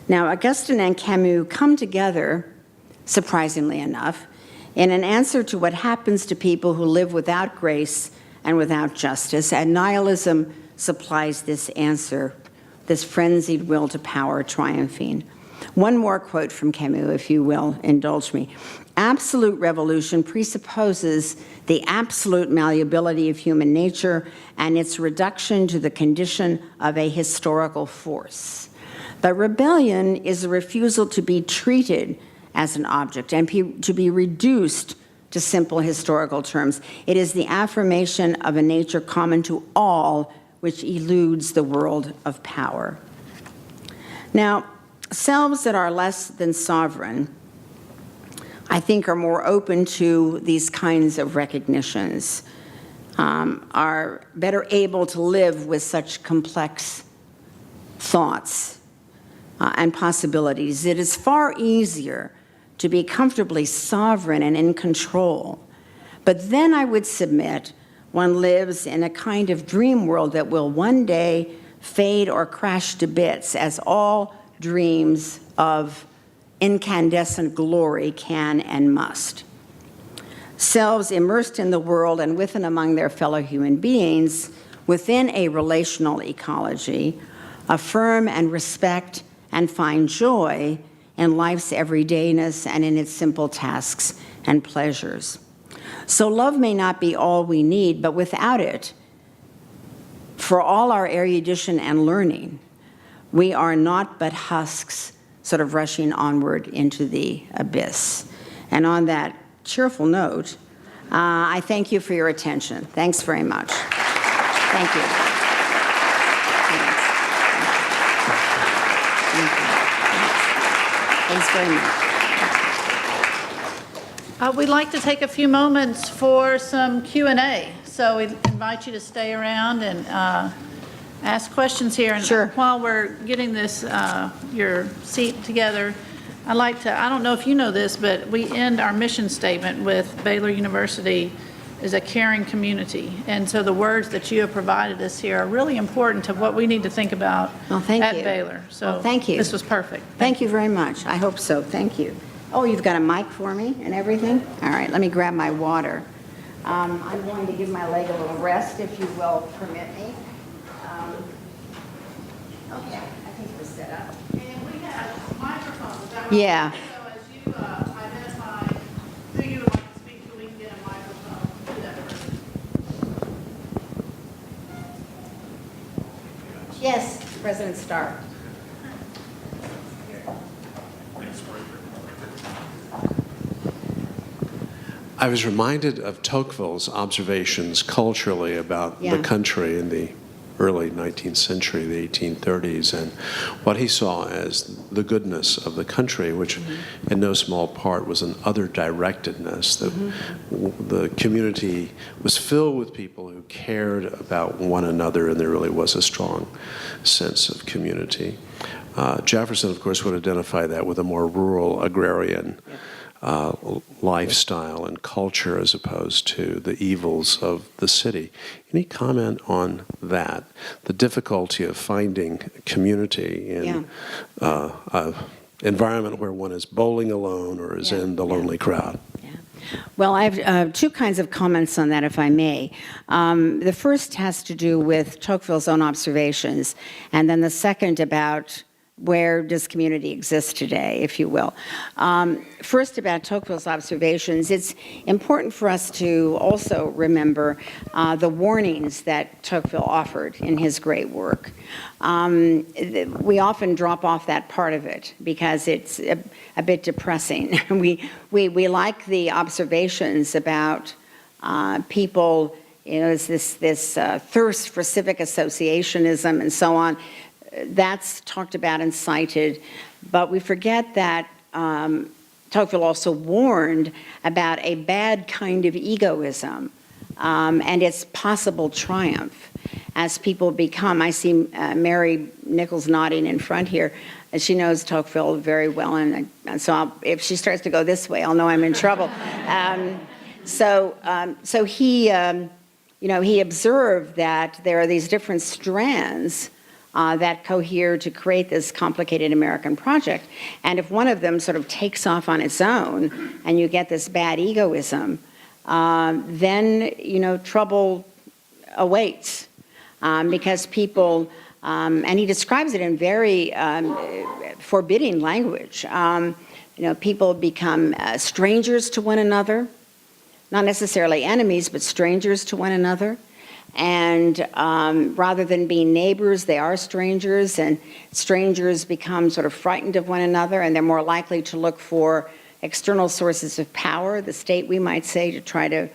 Now, Augustine and Camus come together, surprisingly enough, in an answer to what happens to people who live without grace and without justice, and nihilism supplies this answer, this frenzied will to power triumphing. One more quote from Camus, if you will indulge me. Absolute revolution presupposes the absolute malleability of human nature and its reduction to the condition of a historical force. But rebellion is a refusal to be treated as an object and to be reduced to simple historical terms. It is the affirmation of a nature common to all which eludes the world of power. Now, selves that are less than sovereign, I think, are more open to these kinds of recognitions, are better able to live with such complex thoughts and possibilities. It is far easier to be comfortably sovereign and in control. But then I would submit one lives in a kind of dream world that will one day fade or crash to bits, as all dreams of incandescent glory can and must. Selves immersed in the world and with and among their fellow human beings, within a relational ecology, affirm and respect and find joy in life's everydayness and in its simple tasks and pleasures. So love may not be all we need, but without it, for all our erudition and learning, we are not but husks sort of rushing onward into the abyss. And on that cheerful note, I thank you for your attention. Thanks very much. Thank you. Thanks very much. We'd like to take a few moments for some Q&A. So we invite you to stay around and ask questions here. And sure. While we're getting this, your seat together, I'd like to, I don't know if you know this, but we end our mission statement with Baylor University is a caring community. And so the words that you have provided us here are really important to what we need to think about at Baylor. So thank you. This was perfect. Thank you very much. I hope so. Thank you. Oh, you've got a mic for me and everything? All right, let me grab my water. I'm going to give my leg a little rest, if you will permit me. Okay, I think we're set up. And we have microphones. Is that right? Yeah. So as you identify who you would like to speak to, we can get a microphone to that person. Yes, President Starr. I was reminded of Tocqueville's observations culturally about the country in the early 19th century, the 1830s, and what he saw as the goodness of the country, which in no small part was an other-directedness. The community was filled with people who cared about one another, and there really was a strong sense of community. Jefferson, of course, would identify that with a more rural, agrarian lifestyle and culture as opposed to the evils of the city. Any comment on that? The difficulty of finding community in an environment where one is bowling alone or is in the lonely crowd. Well, I have two kinds of comments on that, if I may. The first has to do with Tocqueville's own observations, and then the second about where does community exist today, if you will. First, about Tocqueville's observations, it's important for us to also remember the warnings that Tocqueville offered in his great work. We often drop off that part of it because it's a bit depressing. We like the observations about people, this thirst for civic associationism and so on. That's talked about and cited, but we forget that Tocqueville also warned about a bad kind of egoism and its possible triumph as people become. I see Mary Nichols nodding in front here, and she knows Tocqueville very well, and so if she starts to go this way, I'll know I'm in trouble. So he observed that there are these different strands that cohere to create this complicated American project. And if one of them sort of takes off on its own and you get this bad egoism, then, trouble awaits. Because people, and he describes it in very forbidding language, people become strangers to one another, not necessarily enemies, but strangers to one another. And rather than being neighbors, they are strangers, and strangers become sort of frightened of one another, and they're more likely to look for external sources of power, the state, we might say, to try to,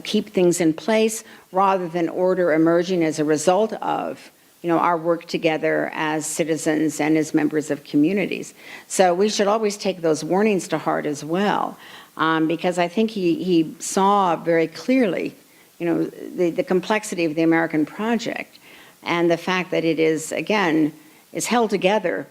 keep things in place, rather than order emerging as a result of, our work together as citizens and as members of communities. So we should always take those warnings to heart as well, because I think he saw very clearly the complexity of the American project and the fact that it is, again, is held together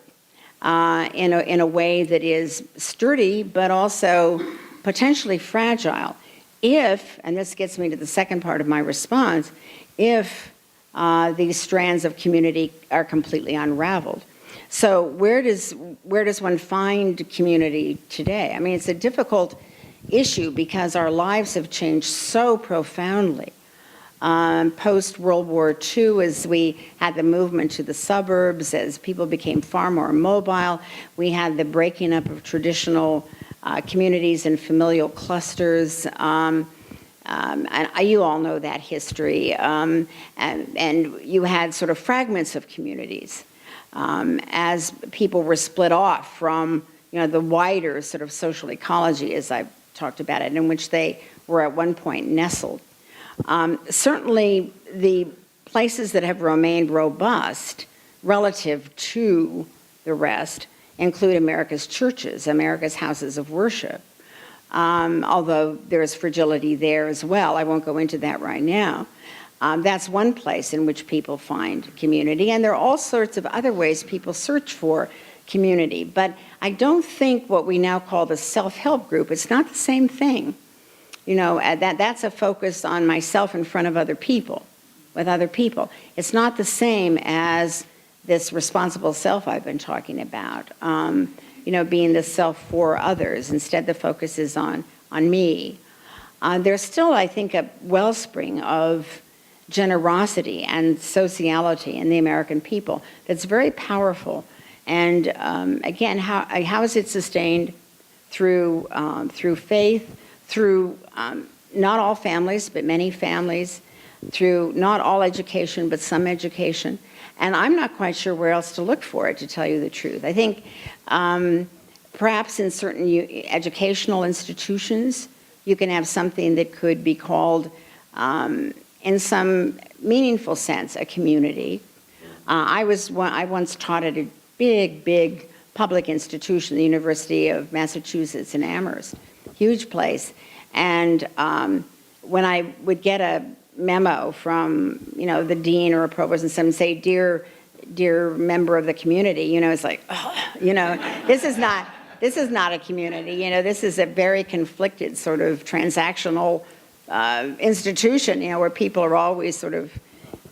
in a way that is sturdy but also potentially fragile if, and this gets me to the second part of my response, if these strands of community are completely unraveled. So where does one find community today? I mean, it's a difficult issue because our lives have changed so profoundly. Post-World War II, as we had the movement to the suburbs, as people became far more mobile, we had the breaking up of traditional communities and familial clusters. And you all know that history. And you had sort of fragments of communities as people were split off from the wider sort of social ecology, as I've talked about it, in which they were at one point nestled. Certainly, the places that have remained robust relative to the rest include America's churches, America's houses of worship, although there's fragility there as well. I won't go into that right now. That's one place in which people find community, and there are all sorts of other ways people search for community. But I don't think what we now call the self-help group, it's not the same thing. That's a focus on myself in front of other people, with other people. It's not the same as this responsible self I've been talking about, being the self for others. Instead, the focus is on me. There's still, I think, a wellspring of generosity and sociality in the American people that's very powerful. And again, how is it sustained? Through faith, through not all families, but many families, through not all education, but some education. And I'm not quite sure where else to look for it, to tell you the truth. I think perhaps in certain educational institutions, you can have something that could be called in some meaningful sense, a community. I once taught at a big public institution, the University of Massachusetts in Amherst, huge place. And when I would get a memo from, the dean or a provost and someone say, dear member of the community, it's like, this is not a community. This is a very conflicted sort of transactional institution, where people are always sort of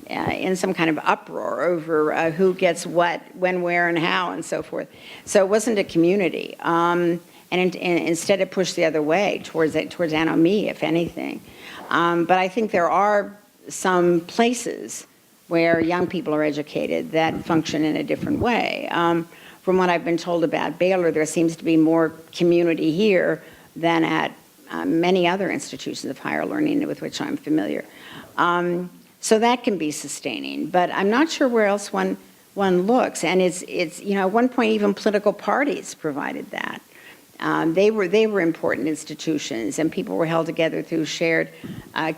in some kind of uproar over who gets what, when, where, and how, and so forth. So it wasn't a community. And instead it pushed the other way, towards anomie, if anything. But I think there are some places where young people are educated that function in a different way. From what I've been told about Baylor, there seems to be more community here than at many other institutions of higher learning with which I'm familiar. So that can be sustaining, but I'm not sure where else one looks. And it's at one point even political parties provided that. They were important institutions, and people were held together through shared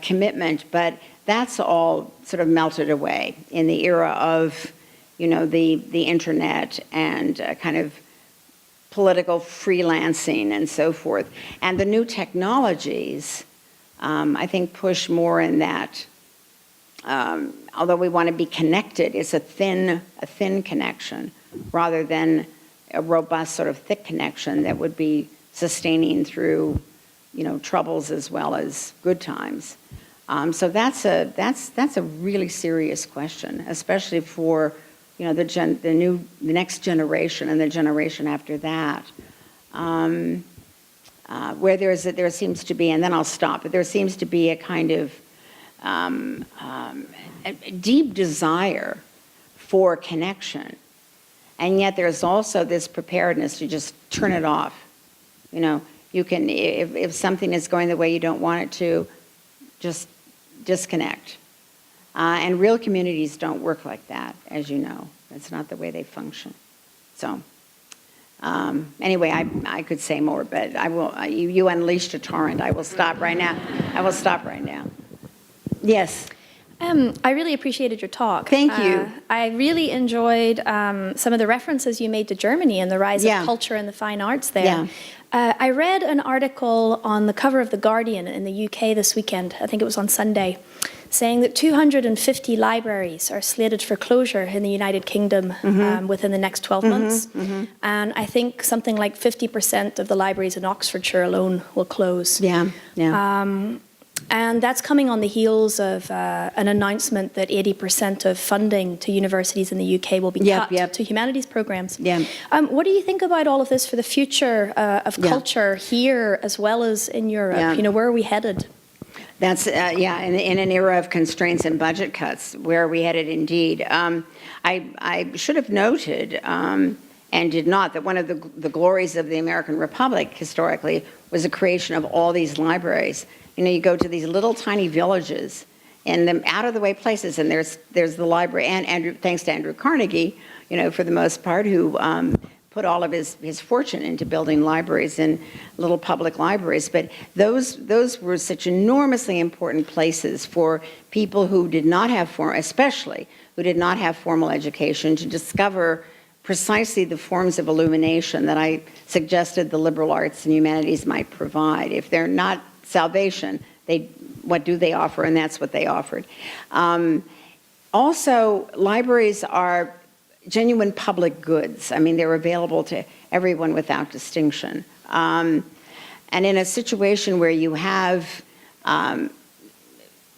commitment. But that's all sort of melted away in the era of, the internet and kind of political freelancing and so forth. And the new technologies, I think, push more in that. Although we want to be connected, it's a thin connection rather than a robust sort of thick connection that would be sustaining through, troubles as well as good times. So that's a really serious question, especially for, the next generation and the generation after that, where there seems to be, and then I'll stop. But there seems to be a kind of a deep desire for connection. And yet there's also this preparedness to just turn it off. You can, if something is going the way you don't want it to, just disconnect. And real communities don't work like that, as you know. That's not the way they function. So anyway, I could say more, but I will. You unleashed a torrent. I will stop right now. Yes. I really appreciated your talk. Thank you. I really enjoyed some of the references you made to Germany and the rise of culture and the fine arts there. Yeah. I read an article on the cover of The Guardian in the UK this weekend, I think it was on Sunday, saying that 250 libraries are slated for closure in the United Kingdom within the next 12 months. And I think something like 50% of the libraries in Oxfordshire alone will close. And that's coming on the heels of an announcement that 80% of funding to universities in the UK will be cut to humanities programs. What do you think about all of this for the future of culture here as well as in Europe? Where are we headed? That's, in an era of constraints and budget cuts, where are we headed indeed? I should have noted, and did not, that one of the glories of the American Republic historically was the creation of all these libraries. You go to these little tiny villages and the out-of-the-way places, and there's the library, and thanks to Andrew Carnegie, for the most part, who put all of his fortune into building libraries and little public libraries. But those were such enormously important places for people who did not have especially who did not have formal education, to discover precisely the forms of illumination that I suggested the liberal arts and humanities might provide. If they're not salvation, what do they offer? And that's what they offered. Also, libraries are genuine public goods. I mean, they're available to everyone without distinction. And in a situation where you have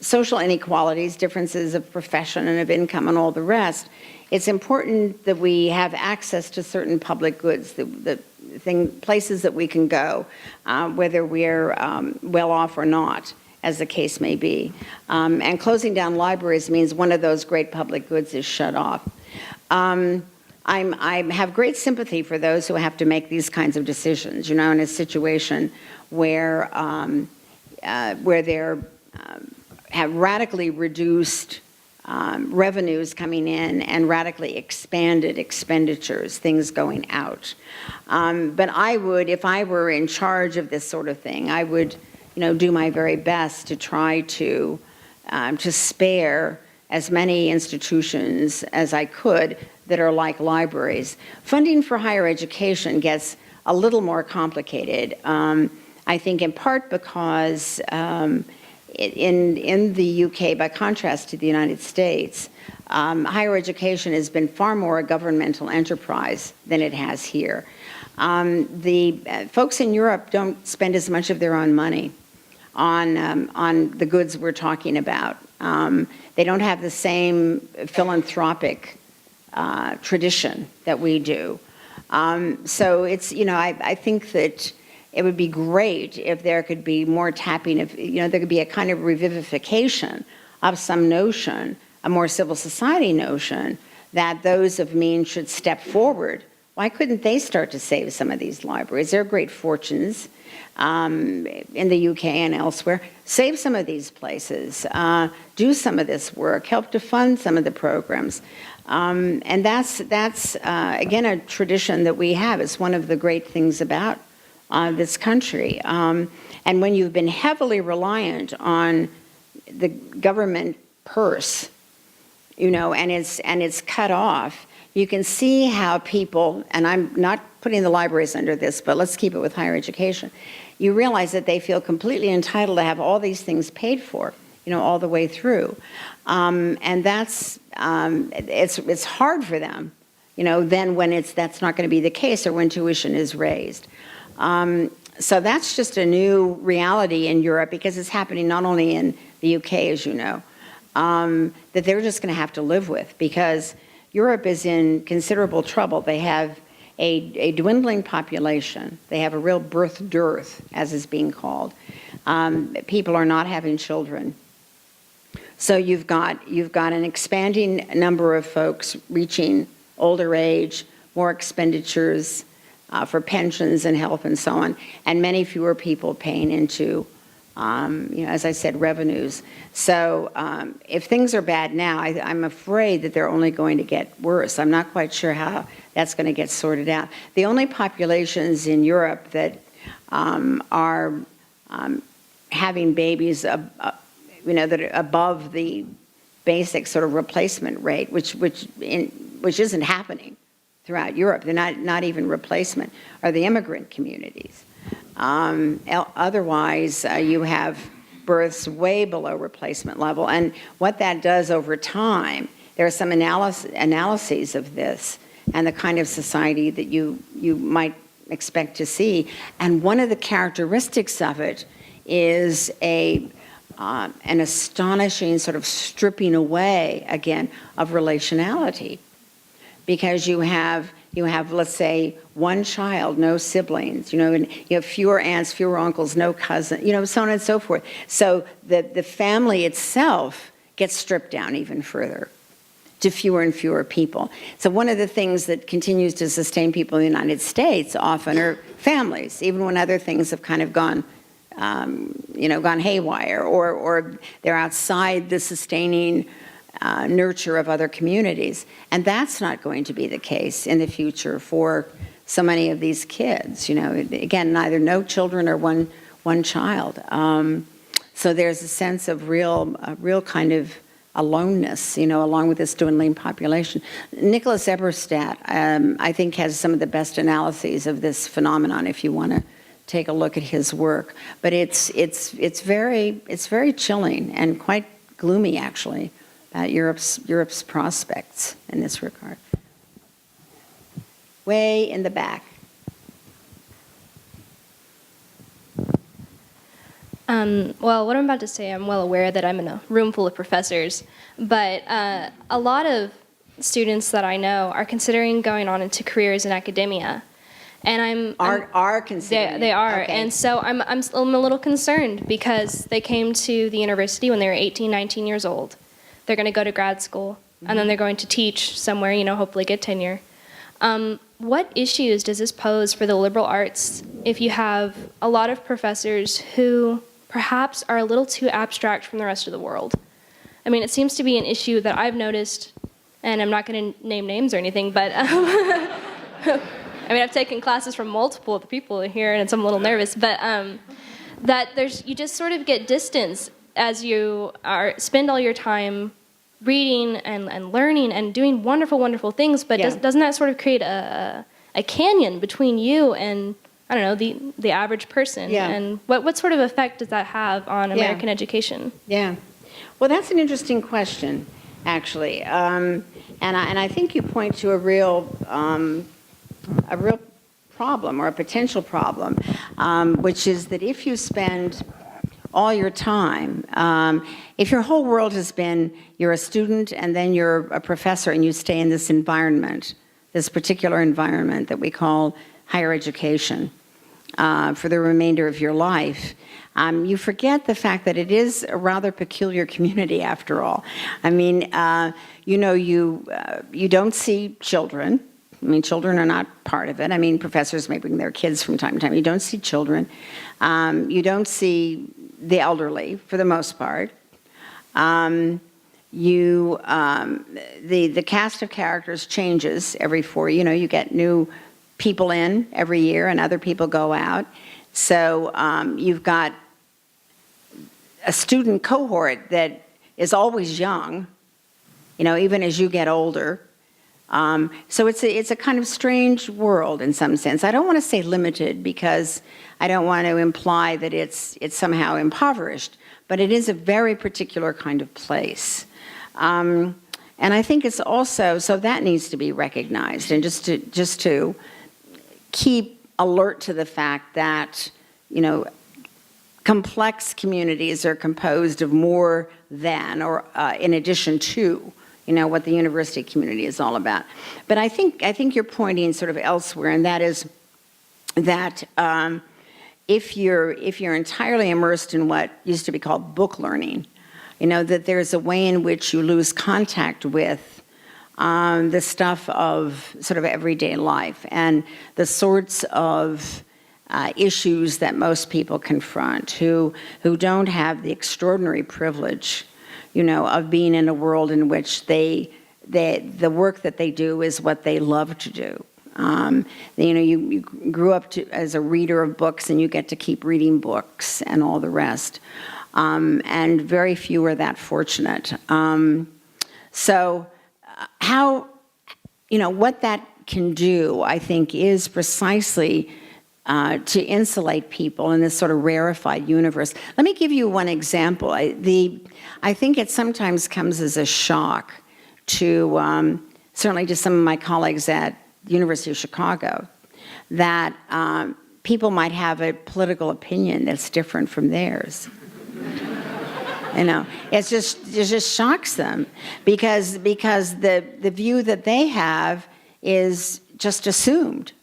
social inequalities, differences of profession and of income and all the rest, it's important that we have access to certain public goods, places that we can go, whether we're well off or not, as the case may be. And closing down libraries means one of those great public goods is shut off. I have great sympathy for those who have to make these kinds of decisions, in a situation where they're have radically reduced revenues coming in and radically expanded expenditures, things going out. But I would, if I were in charge of this sort of thing, I would, do my very best to try to to spare as many institutions as I could that are like libraries. Funding for higher education gets a little more complicated, I think in part because in the UK, by contrast to the United States, higher education has been far more a governmental enterprise than it has here. The folks in Europe don't spend as much of their own money on the goods we're talking about. They don't have the same philanthropic tradition that we do. So it's, I think that it would be great if there could be more tapping of, there could be a kind of revivification of some notion, a more civil society notion, that those of means should step forward. Why couldn't they start to save some of these libraries? They're great fortunes in the UK and elsewhere. Save some of these places, do some of this work, help to fund some of the programs. And that's again, a tradition that we have. It's one of the great things about this country. And when you've been heavily reliant on the government purse, and it's cut off, you can see how people, and I'm not putting the libraries under this, but let's keep it with higher education. You realize that they feel completely entitled to have all these things paid for, all the way through. And that's, it's hard for them, then when that's not going to be the case or when tuition is raised. So that's just a new reality in Europe, because it's happening not only in the UK, as you know, that they're just going to have to live with, because Europe is in considerable trouble. They have a dwindling population. They have a real birth dearth, as is being called. People are not having children. So you've got an expanding number of folks reaching older age, more expenditures for pensions and health and so on, and many fewer people paying into, as I said, revenues. So if things are bad now, I'm afraid that they're only going to get worse. I'm not quite sure how that's going to get sorted out. The only populations in Europe that are having babies, that are above the basic sort of replacement rate, which isn't happening throughout Europe, they're not even replacement, are the immigrant communities. Otherwise, you have births way below replacement level. And what that does over time, there are some analyses of this and the kind of society that you might expect to see. And one of the characteristics of it is an astonishing sort of stripping away, again, of relationality. Because you have, let's say, one child, no siblings, and you have fewer aunts, fewer uncles, no cousins, so on and so forth. So the family itself gets stripped down even further to fewer and fewer people. So one of the things that continues to sustain people in the United States often are families, even when other things have kind of gone haywire, or they're outside the sustaining nurture of other communities. And that's not going to be the case in the future for so many of these kids. Again, neither no children or one child. So there's a sense of real kind of aloneness, along with this dwindling population. Nicholas Eberstadt, I think, has some of the best analyses of this phenomenon, if you want to take a look at his work. But it's very chilling and quite gloomy, actually, about Europe's prospects in this regard. Way in the back. Well, what I'm about to say, I'm well aware that I'm in a room full of professors, but a lot of students that I know are considering going on into careers in academia. And are considering. They are, okay. And so I'm a little concerned, because they came to the university when they were 18, 19 years old. They're going to go to grad school, and then they're going to teach somewhere, hopefully get tenure. What issues does this pose for the liberal arts if you have a lot of professors who perhaps are a little too abstract from the rest of the world? I mean, it seems to be an issue that I've noticed, and I'm not going to name names or anything, but I've taken classes from multiple of the people here, and I'm a little nervous, but that you just sort of get distance as you spend all your time reading and learning and doing wonderful, wonderful things, but doesn't that sort of create a canyon between you and, I don't know, the average person? Yeah. And what sort of effect does that have on American education? Yeah. Well, that's an interesting question, actually. And I think you point to a real problem or a potential problem, which is that if you spend all your time, if your whole world has been you're a student and then you're a professor and you stay in this environment, this particular environment that we call higher education, for the remainder of your life, you forget the fact that it is a rather peculiar community after all. I mean, you don't see children. I mean, children are not part of it. I mean, professors may bring their kids from time to time. You don't see children. You don't see the elderly, for the most part. The cast of characters changes every 4 years. You get new people in every year and other people go out. So you've got a student cohort that is always young, even as you get older. So it's a kind of strange world in some sense. I don't want to say limited because I don't want to imply that it's somehow impoverished, but it is a very particular kind of place. And I think it's also, so that needs to be recognized, and just to keep alert to the fact that, complex communities are composed of more than or in addition to what the university community is all about. But I think you're pointing sort of elsewhere, and that is that if you're entirely immersed in what used to be called book learning, that there's a way in which you lose contact with the stuff of sort of everyday life and the sorts of issues that most people confront who don't have the extraordinary privilege of being in a world in which the work that they do is what they love to do. You grew up as a reader of books and you get to keep reading books and all the rest. And very few are that fortunate. So how, what that can do, I think, is precisely to insulate people in this sort of rarefied universe. Let me give you one example. I think it sometimes comes as a shock to, certainly to some of my colleagues at the University of Chicago, that people might have a political opinion that's different from theirs. It just shocks them because the view that they have is just assumed,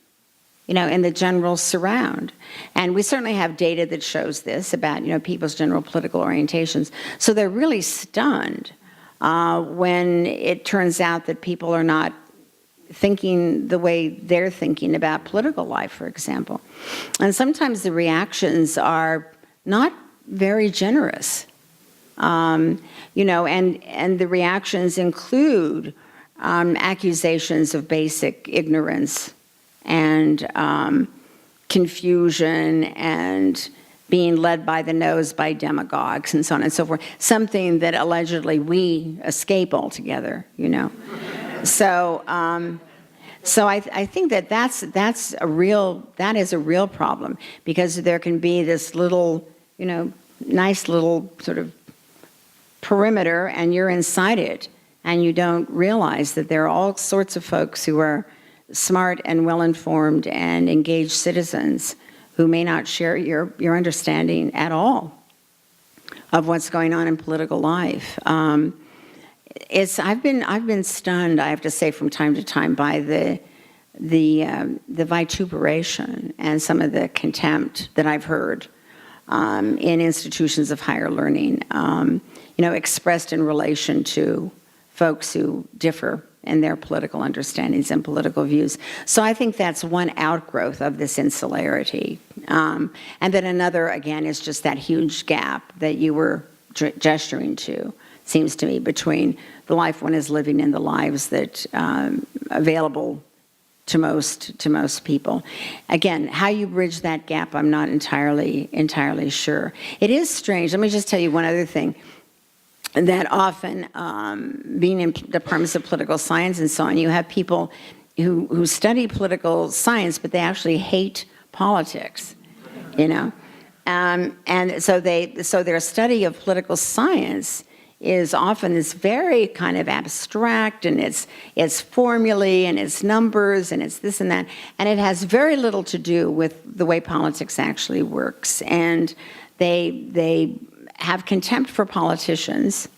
in the general surround. And we certainly have data that shows this about, people's general political orientations. So they're really stunned when it turns out that people are not thinking the way they're thinking about political life, for example. And sometimes the reactions are not very generous. And the reactions include accusations of basic ignorance and confusion and being led by the nose by demagogues and so on and so forth, something that allegedly we escape altogether, So I think that is a real problem, because there can be this little, nice little sort of perimeter, and you're inside it, and you don't realize that there are all sorts of folks who are smart and well-informed and engaged citizens who may not share your understanding at all of what's going on in political life. I've been stunned, I have to say, from time to time by the vituperation and some of the contempt that I've heard in institutions of higher learning, expressed in relation to folks who differ in their political understandings and political views. So I think that's one outgrowth of this insularity. And then another, again, is just that huge gap that you were gesturing to, seems to me, between the life one is living and the lives that available to most people. Again, how you bridge that gap, I'm not entirely sure. It is strange. Let me just tell you one other thing. That often, being in departments of political science and so on, you have people who study political science, but they actually hate politics, you know? And so their study of political science is often this very kind of abstract, and it's formulae, and it's numbers, and it's this and that, and it has very little to do with the way politics actually works. And they have contempt for politicians.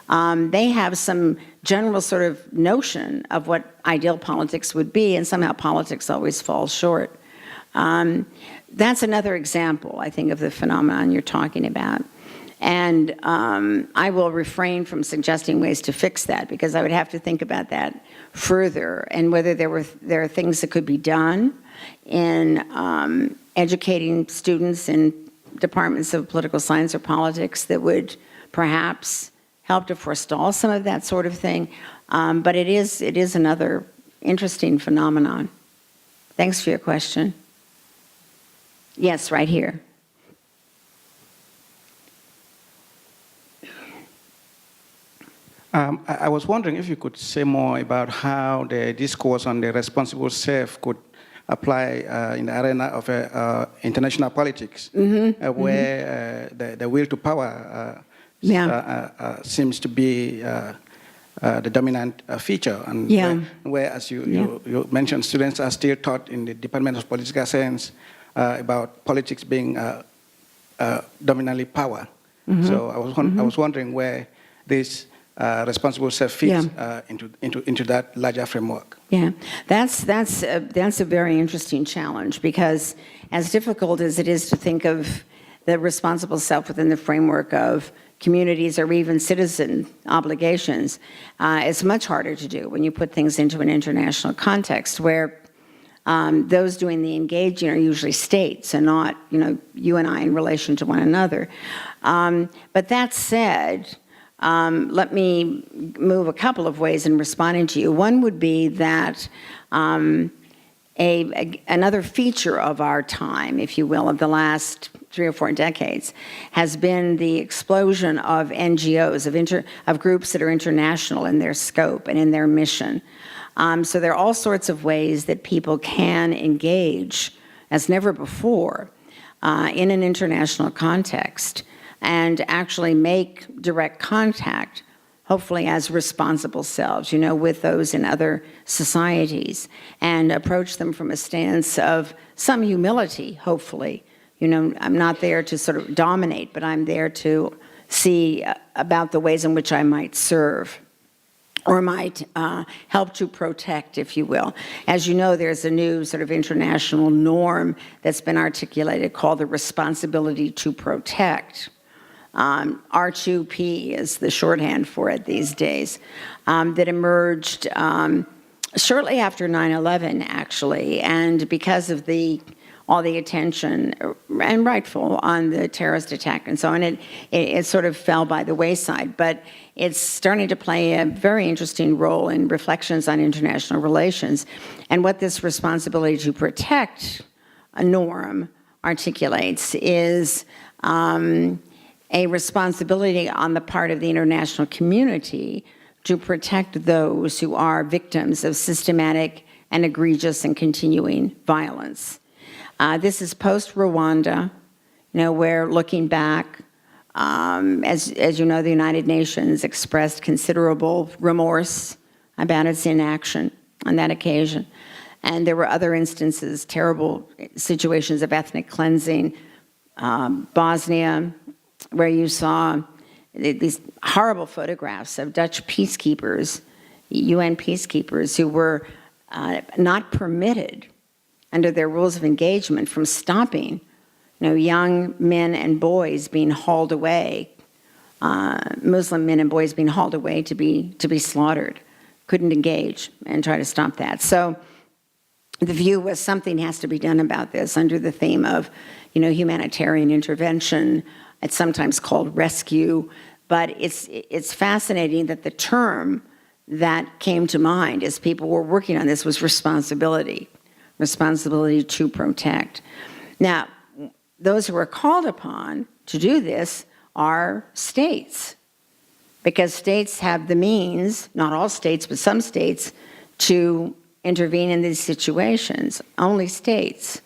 They have some general sort of notion of what ideal politics would be, and somehow politics always falls short. That's another example, I think, of the phenomenon you're talking about. And I will refrain from suggesting ways to fix that, because I would have to think about that further, and whether there are things that could be done in educating students in departments of political science or politics that would perhaps help to forestall some of that sort of thing. But it is another interesting phenomenon. Thanks for your question. Yes, right here. I was wondering if you could say more about how the discourse on the responsible self could apply in the arena of international politics, where the will to power seems to be the dominant feature, and where, as you mentioned, students are still taught in the Department of Political Science about politics being dominantly power. So I was wondering where this responsible self fits into that larger framework. Yeah, that's a very interesting challenge, because as difficult as it is to think of the responsible self within the framework of communities or even citizen obligations, it's much harder to do when you put things into an international context, where those doing the engaging are usually states and not, you and I in relation to one another. But that said, let me move a couple of ways in responding to you. One would be that another feature of our time, if you will, of the last 3 or 4 decades, has been the explosion of NGOs, of groups that are international in their scope and in their mission. So there are all sorts of ways that people can engage, as never before, in an international context, and actually make direct contact, hopefully as responsible selves, with those in other societies, and approach them from a stance of some humility, hopefully. I'm not there to sort of dominate, but I'm there to see about the ways in which I might serve, or might help to protect, if you will. As you know, there's a new sort of international norm that's been articulated called the responsibility to protect. R2P is the shorthand for it these days, that emerged shortly after 9/11, actually, and because of all the attention, and rightful, on the terrorist attack and so on, it sort of fell by the wayside. But it's starting to play a very interesting role in reflections on international relations. And what this responsibility to protect a norm articulates is a responsibility on the part of the international community to protect those who are victims of systematic and egregious and continuing violence. This is post-Rwanda, where, looking back, as you know, the United Nations expressed considerable remorse about its inaction on that occasion. And there were other instances, terrible situations of ethnic cleansing, Bosnia, where you saw these horrible photographs of Dutch peacekeepers, UN peacekeepers, who were not permitted under their rules of engagement from stopping, young men and boys being hauled away, Muslim men and boys being hauled away to be slaughtered. Couldn't engage and try to stop that. So the view was something has to be done about this under the theme of, humanitarian intervention. It's sometimes called rescue, but it's fascinating that the term that came to mind as people were working on this was responsibility to protect. Now, those who are called upon to do this are states, because states have the means, not all states, but some states, to intervene in these situations. Only states.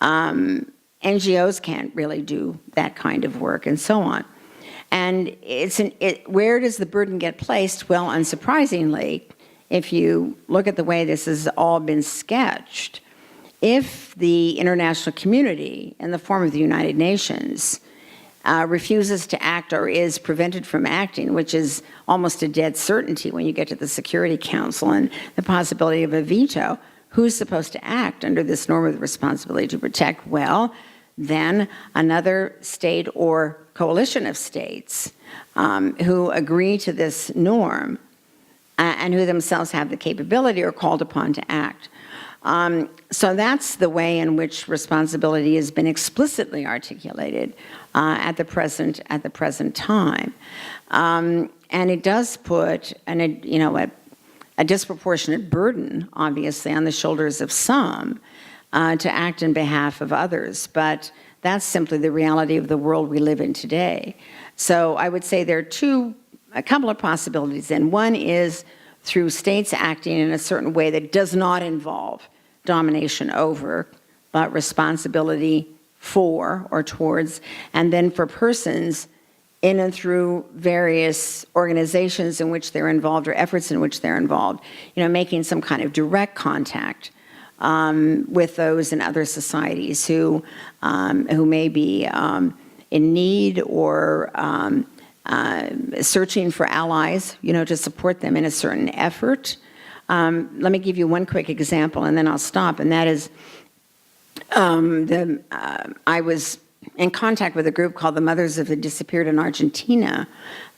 NGOs can't really do that kind of work, and so on. And where does the burden get placed? Well, unsurprisingly, if you look at the way this has all been sketched, if the international community, in the form of the United Nations, refuses to act or is prevented from acting, which is almost a dead certainty when you get to the Security Council and the possibility of a veto, who's supposed to act under this norm of the responsibility to protect? Well, then another state or coalition of states who agree to this norm and who themselves have the capability are called upon to act. So that's the way in which responsibility has been explicitly articulated at the present time, and it does put a disproportionate burden, obviously, on the shoulders of some to act in behalf of others. But that's simply the reality of the world we live in today. So I would say there are a couple of possibilities. And one is through states acting in a certain way that does not involve domination over, but responsibility for or towards, and then for persons in and through various organizations in which they're involved or efforts in which they're involved, making some kind of direct contact with those in other societies who may be in need or searching for allies, to support them in a certain effort. Let me give you one quick example, and then I'll stop. And that is, I was in contact with a group called the Mothers of the Disappeared in Argentina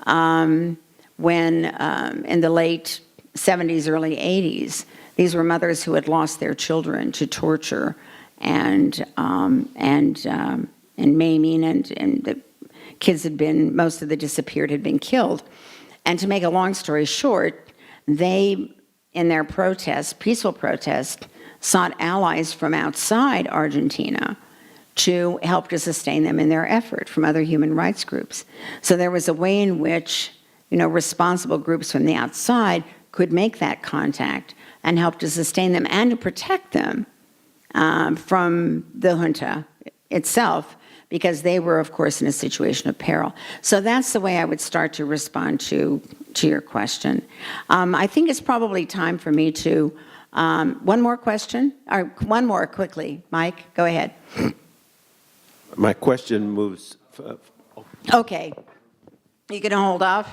when, in the late 70s, early 80s, these were mothers who had lost their children to torture and maiming, and the kids most of the disappeared had been killed. And to make a long story short, they, in their protest, peaceful protest, sought allies from outside Argentina to help to sustain them in their effort from other human rights groups. So there was a way in which, responsible groups from the outside could make that contact and help to sustain them and to protect them from the junta itself, because they were, of course, in a situation of peril. So that's the way I would start to respond to your question. I think it's probably time for me to, one more question, or one more quickly. Mike, go ahead. My question moves. Okay. You going to hold off?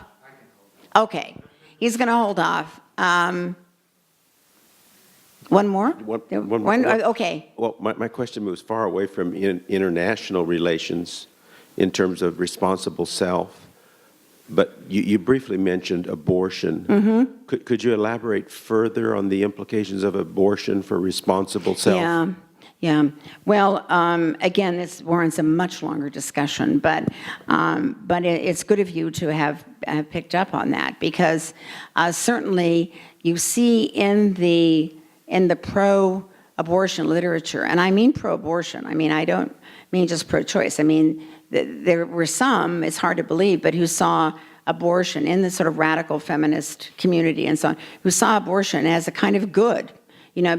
Okay. He's going to hold off. One more? One more. Okay. Well, my question moves far away from international relations in terms of responsible self, but you briefly mentioned abortion. Mm-hmm. Could you elaborate further on the implications of abortion for responsible self? Yeah. Well, again, this warrants a much longer discussion, but it's good of you to have picked up on that, because certainly you see in the pro-abortion literature, and I mean pro-abortion, I don't mean just pro-choice, there were some, it's hard to believe, but who saw abortion in the sort of radical feminist community and so on, who saw abortion as a kind of good,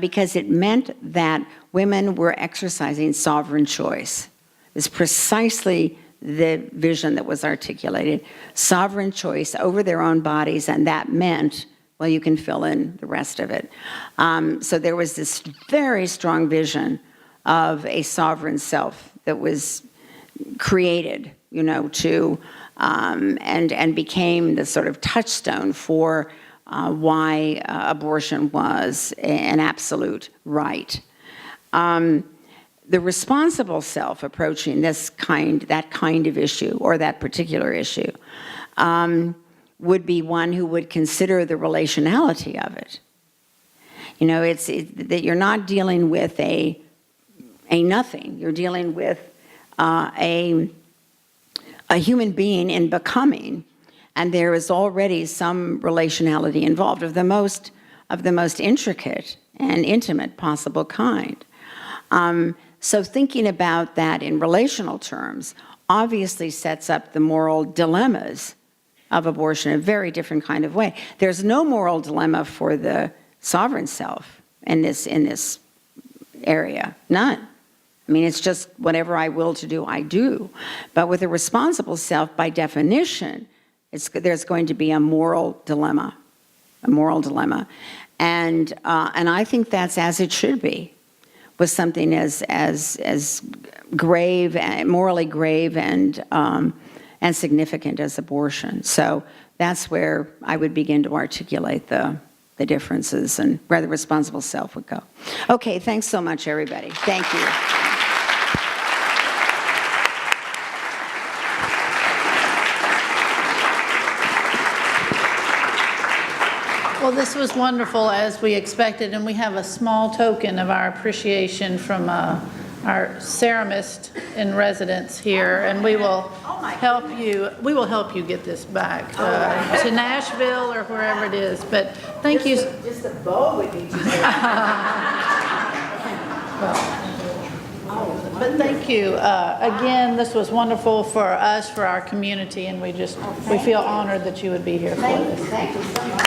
because it meant that women were exercising sovereign choice. It's precisely the vision that was articulated, sovereign choice over their own bodies, and that meant, well, you can fill in the rest of it. So there was this very strong vision of a sovereign self that was created, to and became the sort of touchstone for why abortion was an absolute right. The responsible self approaching that kind of issue, or that particular issue, would be one who would consider the relationality of it. That you're not dealing with a nothing. You're dealing with a human being in becoming, and there is already some relationality involved of the most intricate and intimate possible kind. So thinking about that in relational terms obviously sets up the moral dilemmas of abortion in a very different kind of way. There's no moral dilemma for the sovereign self in this area, none. I mean, it's just whatever I will to do, I do. But with a responsible self, by definition, there's going to be a moral dilemma, and I think that's as it should be, with something as grave, morally grave, and significant as abortion. So that's where I would begin to articulate the differences and where the responsible self would go. Okay, thanks so much, everybody. Thank you. Well, this was wonderful, as we expected, and we have a small token of our appreciation from our ceramist in residence here, and we will help you. We will help you get this back to Nashville or wherever it is. But thank you. Just a bow would be too But thank you again. This was wonderful for us, for our community, and we feel honored that you would be here for this. Thank you so much.